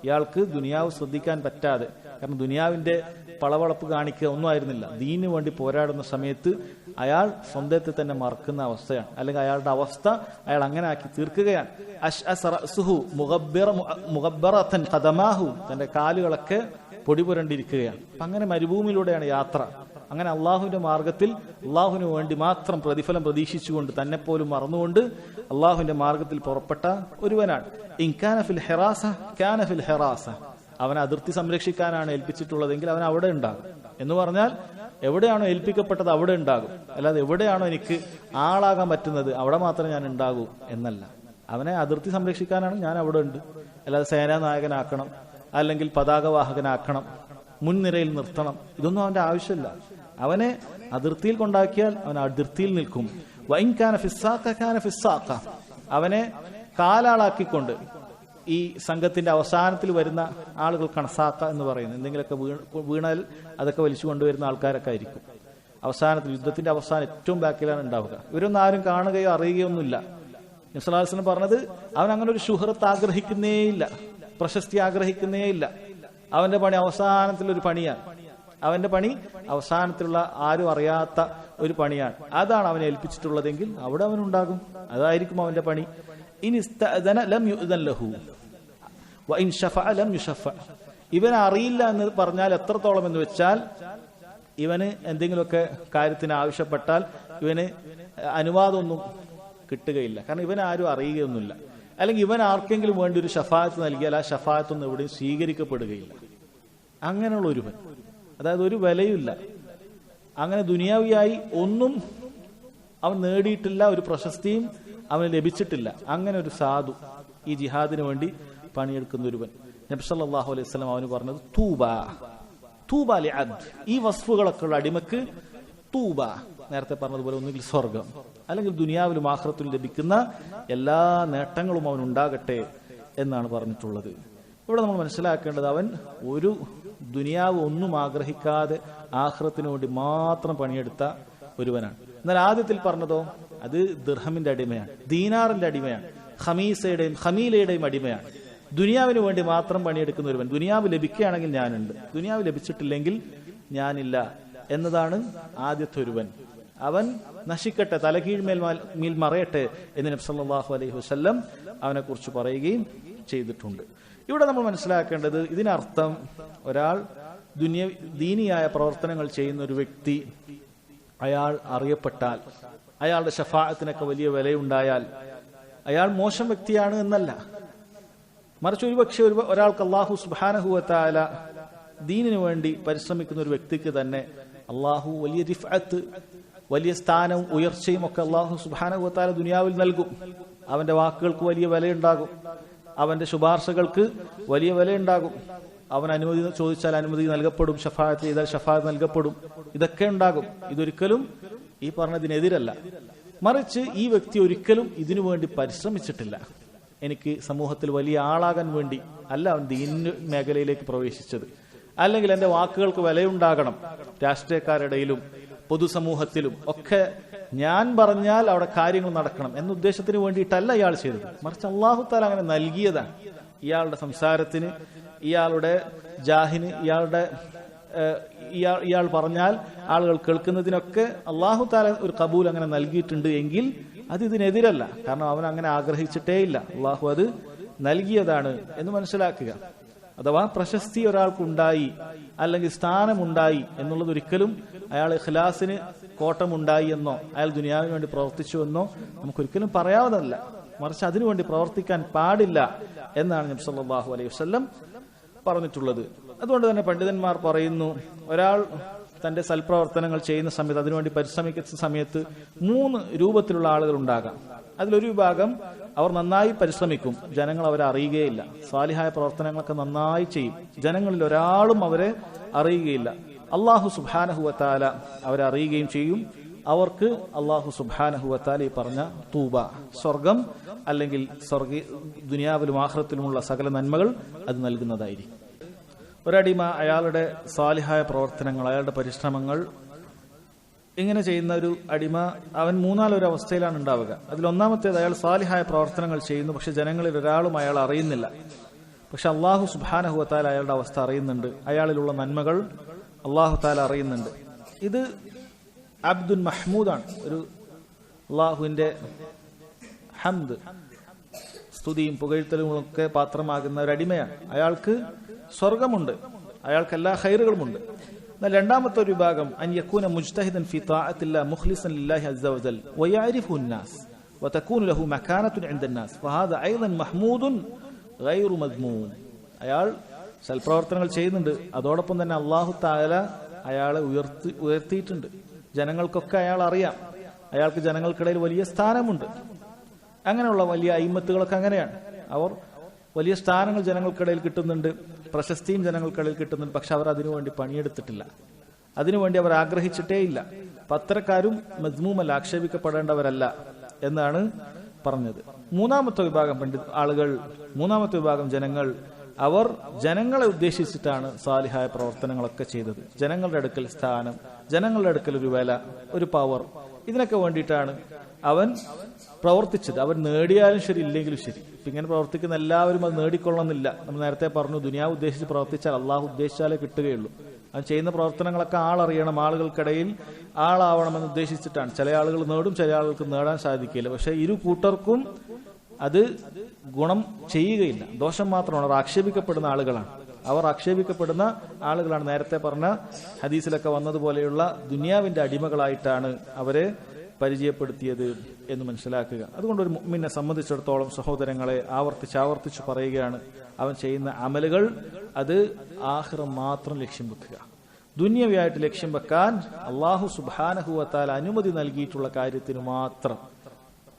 Speaker 1: ഇയാൾക്ക് ദുനിയാവ് ശ്രദ്ധിക്കാൻ പറ്റാതെ, കാരണം ദുനിയാവിന്റെ പളവളപ്പ് കാണിക്കുക ഒന്നും ആയിരുന്നില്ല. ദീനു വേണ്ടി പോരാടുന്ന സമയത്ത് അയാൾ സ്വന്തത്തെ തന്നെ മറക്കുന്ന അവസ്ഥയാണ്, അല്ലെങ്കിൽ അയാളുടെ അവസ്ഥ അയാൾ അങ്ങനെ ആക്കി തീർക്കുകയാണ്. അശ്അസ റഅ്സുഹു മുഗബ്ബറതൻ ഖദമാഹു, തന്റെ കാലുകളൊക്കെ പൊടി പുരണ്ടിരിക്കുകയാണ്. അപ്പൊ അങ്ങനെ മരുഭൂമിയിലൂടെയാണ് യാത്ര. അങ്ങനെ അള്ളാഹുവിന്റെ മാർഗത്തിൽ അള്ളാഹുവിന് വേണ്ടി മാത്രം പ്രതിഫലം പ്രതീക്ഷിച്ചുകൊണ്ട്, തന്നെ പോലും മറന്നുകൊണ്ട് അള്ളാഹുവിന്റെ മാർഗത്തിൽ പുറപ്പെട്ട ഒരുവനാണ്. ഇൻ കാന ഫിൽ ഹിറാസ കാന ഫിൽ ഹിറാസ, അവനെ അതിർത്തി സംരക്ഷിക്കാനാണ് ഏൽപ്പിച്ചിട്ടുള്ളതെങ്കിൽ അവൻ അവിടെ ഉണ്ടാകും. എന്ന് പറഞ്ഞാൽ എവിടെയാണോ ഏൽപ്പിക്കപ്പെട്ടത് അവിടെ ഉണ്ടാകും. അല്ലാതെ എവിടെയാണോ എനിക്ക് ആളാകാൻ പറ്റുന്നത് അവിടെ മാത്രമേ ഞാൻ ഉണ്ടാകൂ എന്നല്ല. അവനെ അതിർത്തി സംരക്ഷിക്കാനാണ് ഞാൻ അവിടെ ഉണ്ട്. അല്ലാതെ സേനാനായകനാക്കണം, അല്ലെങ്കിൽ പതാകവാഹകനാക്കണം, മുൻനിരയിൽ നിർത്തണം, ഇതൊന്നും അവന്റെ ആവശ്യമില്ല. അവനെ അതിർത്തിയിൽ കൊണ്ടാക്കിയാൽ അവൻ അതിർത്തിയിൽ നിൽക്കും. വൈൻകാന ഫിസ്സാഖ കാന ഫിസ്സാഖ, അവനെ കാലാളാക്കിക്കൊണ്ട് ഈ സംഘത്തിന്റെ അവസാനത്തിൽ വരുന്ന ആളുകൾക്കാണ് സാക്ക എന്ന് പറയുന്നത്. എന്തെങ്കിലുമൊക്കെ വീണാൽ അതൊക്കെ വലിച്ചു കൊണ്ടുവരുന്ന ആൾക്കാരൊക്കെ ആയിരിക്കും. അവസാനത്തിൽ യുദ്ധത്തിന്റെ അവസാനം ഏറ്റവും ബാക്കിലാണ് ഉണ്ടാവുക. ഇവരൊന്നും ആരും കാണുകയോ അറിയുകയോ ഒന്നുമില്ല. നബി സല്ലല്ലാഹു അലൈഹി വസല്ലം പറഞ്ഞത് അവൻ അങ്ങനെ ഒരു ശുഹറത്ത് ആഗ്രഹിക്കുന്നേയില്ല, പ്രശസ്തി ആഗ്രഹിക്കുന്നേയില്ല. അവന്റെ പണി അവസാനത്തിലൊരു പണിയാണ്. അവന്റെ പണി അവസാനത്തിലുള്ള ആരും അറിയാത്ത ഒരു പണിയാണ്. അതാണ് അവനെ ഏൽപ്പിച്ചിട്ടുള്ളതെങ്കിൽ അവിടെ അവനുണ്ടാകും. അതായിരിക്കും അവന്റെ പണി. ഇൻ ഇസ്തഅദന ലം യുഅദൻ ലഹു വഇൻ ശഫഅ ലം യുശഫഅ. ഇവൻ അറിയില്ല എന്ന് പറഞ്ഞാൽ എത്രത്തോളം എന്ന് വെച്ചാൽ, ഇവന് എന്തെങ്കിലുമൊക്കെ കാര്യത്തിന് ആവശ്യപ്പെട്ടാൽ ഇവന് അനുവാദമൊന്നും കിട്ടുകയില്ല. കാരണം ഇവൻ ആരും അറിയുകയൊന്നുമില്ല. അല്ലെങ്കിൽ ഇവൻ ആർക്കെങ്കിലും വേണ്ടി ഒരു ഷഫാഅത്ത് നൽകിയാൽ ആ ഷഫാഅത്തൊന്നും എവിടെയും സ്വീകരിക്കപ്പെടുകയില്ല. അങ്ങനെയുള്ള ഒരുവൻ, അതായത് ഒരു വിലയില്ല, അങ്ങനെ ദുനിയാവിയായി ഒന്നും അവൻ നേടിയിട്ടില്ല, ഒരു പ്രശസ്തിയും അവന് ലഭിച്ചിട്ടില്ല. അങ്ങനെ ഒരു സാധു ഈ ജിഹാദിന് വേണ്ടി പണിയെടുക്കുന്ന ഒരുവൻ. നബി സല്ലല്ലാഹു അലൈഹി വസല്ലം അവന് പറഞ്ഞത് തൂബ തൂബ ലിഅബ്ദ്. ഈ വസ്ഫുകളൊക്കെ ഉള്ള അടിമക്ക് തൂബ, നേരത്തെ പറഞ്ഞതുപോലെ ഒന്നുകിൽ സ്വർഗം അല്ലെങ്കിൽ ദുനിയാവിലും ആഖിറത്തിലും ലഭിക്കുന്ന എല്ലാ നേട്ടങ്ങളും അവൻ ഉണ്ടാകട്ടെ എന്നാണ് പറഞ്ഞിട്ടുള്ളത്. ഇവിടെ നമ്മൾ മനസ്സിലാക്കേണ്ടത്, അവൻ ഒരു ദുനിയാവ് ഒന്നും ആഗ്രഹിക്കാതെ ആഖിറത്തിന് വേണ്ടി മാത്രം പണിയെടുത്ത ഒരുവനാണ്. എന്നാൽ ആദ്യത്തിൽ പറഞ്ഞതോ അത് ദിർഹമിന്റെ അടിമയാണ്, ദീനാറിന്റെ അടിമയാണ്, ഖമീസയുടെയും ഖമീലയുടെയും അടിമയാണ്. ദുനിയാവിന് വേണ്ടി മാത്രം പണിയെടുക്കുന്ന ഒരുവൻ. ദുനിയാവ് ലഭിക്കുകയാണെങ്കിൽ ഞാനുണ്ട്, ദുനിയാവ് ലഭിച്ചിട്ടില്ലെങ്കിൽ ഞാനില്ല എന്നതാണ് ആദ്യത്തെ ഒരുവൻ. അവൻ നശിക്കട്ടെ, തലകീഴ്മേൽ മറയട്ടെ എന്ന് നബി സല്ലല്ലാഹു അലൈഹി വസല്ലം അവനെ കുറിച്ച് പറയുകയും ചെയ്തിട്ടുണ്ട്. ഇവിടെ നമ്മൾ മനസ്സിലാക്കേണ്ടത്, ഇതിനർത്ഥം ഒരാൾ ദീനിയായ പ്രവർത്തനങ്ങൾ ചെയ്യുന്ന ഒരു വ്യക്തി, അയാൾ അറിയപ്പെട്ടാൽ, അയാളുടെ ഷഫാഅത്തിനൊക്കെ വലിയ വിലയുണ്ടായാൽ അയാൾ മോശം വ്യക്തിയാണ് എന്നല്ല. മറിച്ച് ഒരുപക്ഷെ ഒരാൾക്ക് അല്ലാഹു സുബ്ഹാനഹു വ തആല ദീനിനു വേണ്ടി പരിശ്രമിക്കുന്ന ഒരു വ്യക്തിക്ക് തന്നെ അല്ലാഹു വലിയ റിഫഅത്ത്, വലിയ സ്ഥാനവും ഉയർച്ചയും ഒക്കെ അല്ലാഹു സുബ്ഹാനഹു വ തആല ദുനിയാവിൽ നൽകും. അവന്റെ വാക്കുകൾക്ക് വലിയ വിലയുണ്ടാകും, അവന്റെ ശുപാർശകൾക്ക് വലിയ വിലയുണ്ടാകും, അവൻ അനുമതി ചോദിച്ചാൽ അനുമതി നൽകപ്പെടും, ഷഫാഅത്ത് ചെയ്താൽ ഷഫാഅത്ത് നൽകപ്പെടും. ഇതൊക്കെ ഉണ്ടാകും. ഇതൊരിക്കലും ഈ പറഞ്ഞതിനെതിരല്ല. മറിച്ച് ഈ വ്യക്തി ഒരിക്കലും ഇതിനു വേണ്ടി പരിശ്രമിച്ചിട്ടില്ല. എനിക്ക് സമൂഹത്തിൽ വലിയ ആളാകാൻ വേണ്ടി അല്ല അവൻ ദീൻ മേഖലയിലേക്ക് പ്രവേശിച്ചത്. അല്ലെങ്കിൽ എന്റെ വാക്കുകൾക്ക് വിലയുണ്ടാകണം, രാഷ്ട്രീയക്കാരുടെയിലും പൊതുസമൂഹത്തിലും ഒക്കെ ഞാൻ പറഞ്ഞാൽ അവിടെ കാര്യങ്ങൾ നടക്കണം എന്ന ഉദ്ദേശത്തിന് വേണ്ടിയിട്ടല്ല ഇയാൾ ചെയ്തത്. മറിച്ച് അല്ലാഹു തആല അങ്ങനെ നൽകിയതാണ്. ഇയാളുടെ സംസാരത്തിന്, ഇയാളുടെ ജാഹിന്, ഇയാൾ പറഞ്ഞാൽ ആളുകൾ കേൾക്കുന്നതിനൊക്കെ അല്ലാഹു തആല ഒരു കബൂൽ അങ്ങനെ നൽകിയിട്ടുണ്ട് എങ്കിൽ അത് ഇതിനെതിരല്ല. കാരണം അവൻ അങ്ങനെ ആഗ്രഹിച്ചിട്ടേയില്ല, അല്ലാഹു അത് നൽകിയതാണ് എന്ന് മനസ്സിലാക്കുക. അഥവാ പ്രശസ്തി ഒരാൾക്കുണ്ടായി അല്ലെങ്കിൽ സ്ഥാനമുണ്ടായി എന്നുള്ളത് ഒരിക്കലും അയാൾ ഇഖ്ലാസിന് കോട്ടമുണ്ടായി എന്നോ അയാൾ ദുനിയാവിന് വേണ്ടി പ്രവർത്തിച്ചു എന്നോ നമുക്കൊരിക്കലും പറയാവുന്നതല്ല. മറിച്ച് അതിനുവേണ്ടി പ്രവർത്തിക്കാൻ പാടില്ല എന്നാണ് നബി സല്ലല്ലാഹു അലൈഹി വസല്ലം പറഞ്ഞിട്ടുള്ളത്. അതുകൊണ്ട് തന്നെ പണ്ഡിതന്മാർ പറയുന്നു, ഒരാൾ തന്റെ സൽപ്രവർത്തനങ്ങൾ ചെയ്യുന്ന സമയത്ത്, അതിനുവേണ്ടി പരിശ്രമിക്കുന്ന സമയത്ത് 3 രൂപത്തിലുള്ള ആളുകൾ ഉണ്ടാകാം. അതിലൊരു വിഭാഗം അവർ നന്നായി പരിശ്രമിക്കും, ജനങ്ങൾ അവരെ അറിയുകയില്ല. സാലിഹായ പ്രവർത്തനങ്ങളൊക്കെ നന്നായി ചെയ്യും, ജനങ്ങളിൽ ഒരാളും അവരെ അറിയുകയില്ല. അല്ലാഹു സുബ്ഹാനഹു വ തആല അവരെ അറിയുകയും ചെയ്യും. അവർക്ക് അല്ലാഹു സുബ്ഹാനഹു വ തആല ഈ പറഞ്ഞ തൂബ, സ്വർഗം അല്ലെങ്കിൽ ദുനിയാവിലും ആഖിറത്തിലുമുള്ള സകല നന്മകൾ അത് നൽകുന്നതായിരിക്കും. ഒരടിമ അയാളുടെ സാലിഹായ പ്രവർത്തനങ്ങൾ, അയാളുടെ പരിശ്രമങ്ങൾ ഇങ്ങനെ ചെയ്യുന്ന ഒരു അടിമ, അവൻ 3 അവസ്ഥയിലാണ് ഉണ്ടാവുക. അതിലൊന്നാമത്തേത്, അയാൾ സാലിഹായ പ്രവർത്തനങ്ങൾ ചെയ്യുന്നു, പക്ഷെ ജനങ്ങളിൽ ഒരാളും അയാൾ അറിയുന്നില്ല. പക്ഷെ അല്ലാഹു സുബ്ഹാനഹു വ തആല അയാളുടെ അവസ്ഥ അറിയുന്നുണ്ട്, അയാളിലുള്ള നന്മകൾ അല്ലാഹു തആല അറിയുന്നുണ്ട്. ഇത് അബ്ദുൽ മഹ്മൂദാണ്, ഒരു അല്ലാഹുവിന്റെ ഹംദ്, സ്തുതിയും പുകഴ്ത്തലും ഒക്കെ പാത്രമാകുന്ന ഒരു അടിമയാണ്. അയാൾക്ക് സ്വർഗമുണ്ട്, അയാൾക്ക് എല്ലാ ഖൈറുകളുമുണ്ട്. എന്നാൽ രണ്ടാമത്തെ ഒരു വിഭാഗം, അൻ യകൂന മുജ്തഹിദൻ ഫി ത്വാഅത്തില്ലാഹി മുഖ്ലിസൻ ലില്ലാഹി അസ്സ വജൽ വയഅരിഫു അന്നാസ് വതകൂനു ലഹു മകാനത്തുൻ ഇൻദ അന്നാസ് ഫഹാദ അയ്ളൻ മഹ്മൂദുൻ ഗൈറു മദ്മൂം. അയാൾ സൽപ്രവർത്തനങ്ങൾ ചെയ്യുന്നുണ്ട്. അതോടൊപ്പം തന്നെ അള്ളാഹു തആല അയാളെ ഉയർത്തിയിട്ടുണ്ട്. ജനങ്ങൾക്കൊക്കെ അയാൾ അറിയാം. അയാൾക്ക് ജനങ്ങൾക്കിടയിൽ വലിയ സ്ഥാനമുണ്ട്. അങ്ങനെയുള്ള വലിയ അയിമത്തുകളൊക്കെ അങ്ങനെയാണ്. അവർ വലിയ സ്ഥാനങ്ങൾ ജനങ്ങൾക്കിടയിൽ കിട്ടുന്നുണ്ട്, പ്രശസ്തിയും ജനങ്ങൾക്കിടയിൽ കിട്ടുന്നുണ്ട്. പക്ഷെ അവർ അതിനുവേണ്ടി പണിയെടുത്തിട്ടില്ല, അതിനുവേണ്ടി അവർ ആഗ്രഹിച്ചിട്ടേ ഇല്ല. അത്തരക്കാരും മദ്മൂമല്ല, ആക്ഷേപിക്കപ്പെടേണ്ടവരല്ല എന്നാണ് പറഞ്ഞത്. മൂന്നാമത്തെ വിഭാഗം ജനങ്ങൾ, അവർ ജനങ്ങളെ ഉദ്ദേശിച്ചിട്ടാണ് സാലിഹായ പ്രവർത്തനങ്ങളൊക്കെ ചെയ്തത്. ജനങ്ങളുടെ അടുക്കൽ സ്ഥാനം, ജനങ്ങളുടെ അടുക്കൽ ഒരു വില, ഒരു പവർ, ഇതിനൊക്കെ വേണ്ടിയിട്ടാണ് അവൻ പ്രവർത്തിച്ചത്. അവൻ നേടിയാലും ശരി ഇല്ലെങ്കിലും ശരി. ഇങ്ങനെ പ്രവർത്തിക്കുന്ന എല്ലാവരും അത് നേടിക്കൊള്ളണമെന്നില്ല. നമ്മൾ നേരത്തെ പറഞ്ഞു, ദുനിയാവ് ഉദ്ദേശിച്ച് പ്രവർത്തിച്ചാൽ അള്ളാഹു ഉദ്ദേശിച്ചാലേ കിട്ടുകയുള്ളൂ. അവൻ ചെയ്യുന്ന പ്രവർത്തനങ്ങളൊക്കെ ആളറിയണം, ആളുകൾക്കിടയിൽ ആളാവണമെന്ന് ഉദ്ദേശിച്ചിട്ടാണ്. ചില ആളുകൾ നേടും, ചില ആളുകൾക്ക് നേടാൻ സാധിക്കില്ല. പക്ഷെ ഇരു കൂട്ടർക്കും അത് ഗുണം ചെയ്യുകയില്ല, ദോഷം മാത്രമാണ്. അവർ ആക്ഷേപിക്കപ്പെടുന്ന ആളുകളാണ്. നേരത്തെ പറഞ്ഞ ഹദീസിലൊക്കെ വന്നതുപോലെയുള്ള ദുനിയാവിന്റെ അടിമകളായിട്ടാണ് അവരെ പരിചയപ്പെടുത്തിയത് എന്ന് മനസ്സിലാക്കുക. അതുകൊണ്ട് ഒരു മുഅ്മിനെ സംബന്ധിച്ചിടത്തോളം സഹോദരങ്ങളെ, ആവർത്തിച്ച് പറയുകയാണ്, അവൻ ചെയ്യുന്ന അമലുകൾ അത് ആഖിറം മാത്രം ലക്ഷ്യം വെക്കുക. ദുനിയവിയായിട്ട് ലക്ഷ്യം വെക്കാൻ അല്ലാഹു സുബ്ഹാനഹു വ തആല അനുമതി നൽകിയിട്ടുള്ള കാര്യത്തിന് മാത്രം,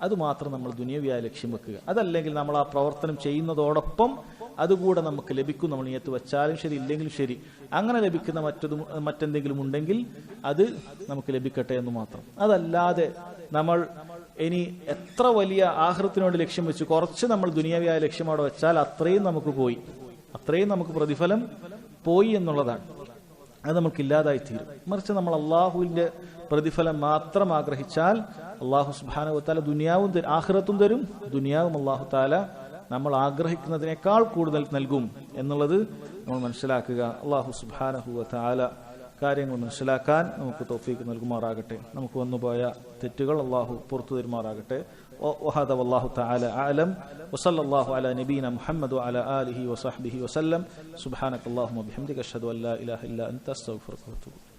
Speaker 1: അതുമാത്രം നമ്മൾ ദുനിയവിയായ ലക്ഷ്യം വെക്കുക. അതല്ലെങ്കിൽ നമ്മൾ ആ പ്രവർത്തനം ചെയ്യുന്നതോടൊപ്പം അതുകൂടെ നമുക്ക് ലഭിക്കും. നമ്മൾ നിയത്ത് വെച്ചാലും ശരി ഇല്ലെങ്കിലും ശരി, അങ്ങനെ ലഭിക്കുന്ന മറ്റെന്തെങ്കിലും ഉണ്ടെങ്കിൽ അത് നമുക്ക് ലഭിക്കട്ടെ എന്ന് മാത്രം. അതല്ലാതെ നമ്മൾ ഇനി എത്ര വലിയ ആഖിറത്തിനോട് ലക്ഷ്യം വെച്ച് കുറച്ച് നമ്മൾ ദുനിയാവിയായ ലക്ഷ്യം അവിടെ വെച്ചാൽ അത്രയും നമുക്ക് പ്രതിഫലം പോയി എന്നുള്ളതാണ്. അത് നമുക്ക് ഇല്ലാതായി തീരും. മറിച്ച് നമ്മൾ അള്ളാഹുവിന്റെ പ്രതിഫലം മാത്രം ആഗ്രഹിച്ചാൽ അള്ളാഹു സുബ്ഹാനഹു വ തആല ദുനിയാവും ആഖിറത്തും തരും. ദുനിയാവും അള്ളാഹു തആല നമ്മൾ ആഗ്രഹിക്കുന്നതിനേക്കാൾ കൂടുതൽ നൽകും എന്നുള്ളത് നമ്മൾ മനസ്സിലാക്കുക. അള്ളാഹു സുബ്ഹാനഹു വ തആല കാര്യങ്ങൾ മനസ്സിലാക്കാൻ നമുക്ക് തൗഫീഖ് നൽകുമാറാകട്ടെ. നമുക്ക് വന്നുപോയ തെറ്റുകൾ അള്ളാഹു പുറത്തു തരുമാറാകട്ടെ. وهذا والله تعالى أعلم وصلى الله على نبينا محمد وعلى آله وصحبه وسلم. سبحانك اللهم وبحمدك أشهد أن لا إله إلا أنت أستغفرك وأتوب إليك.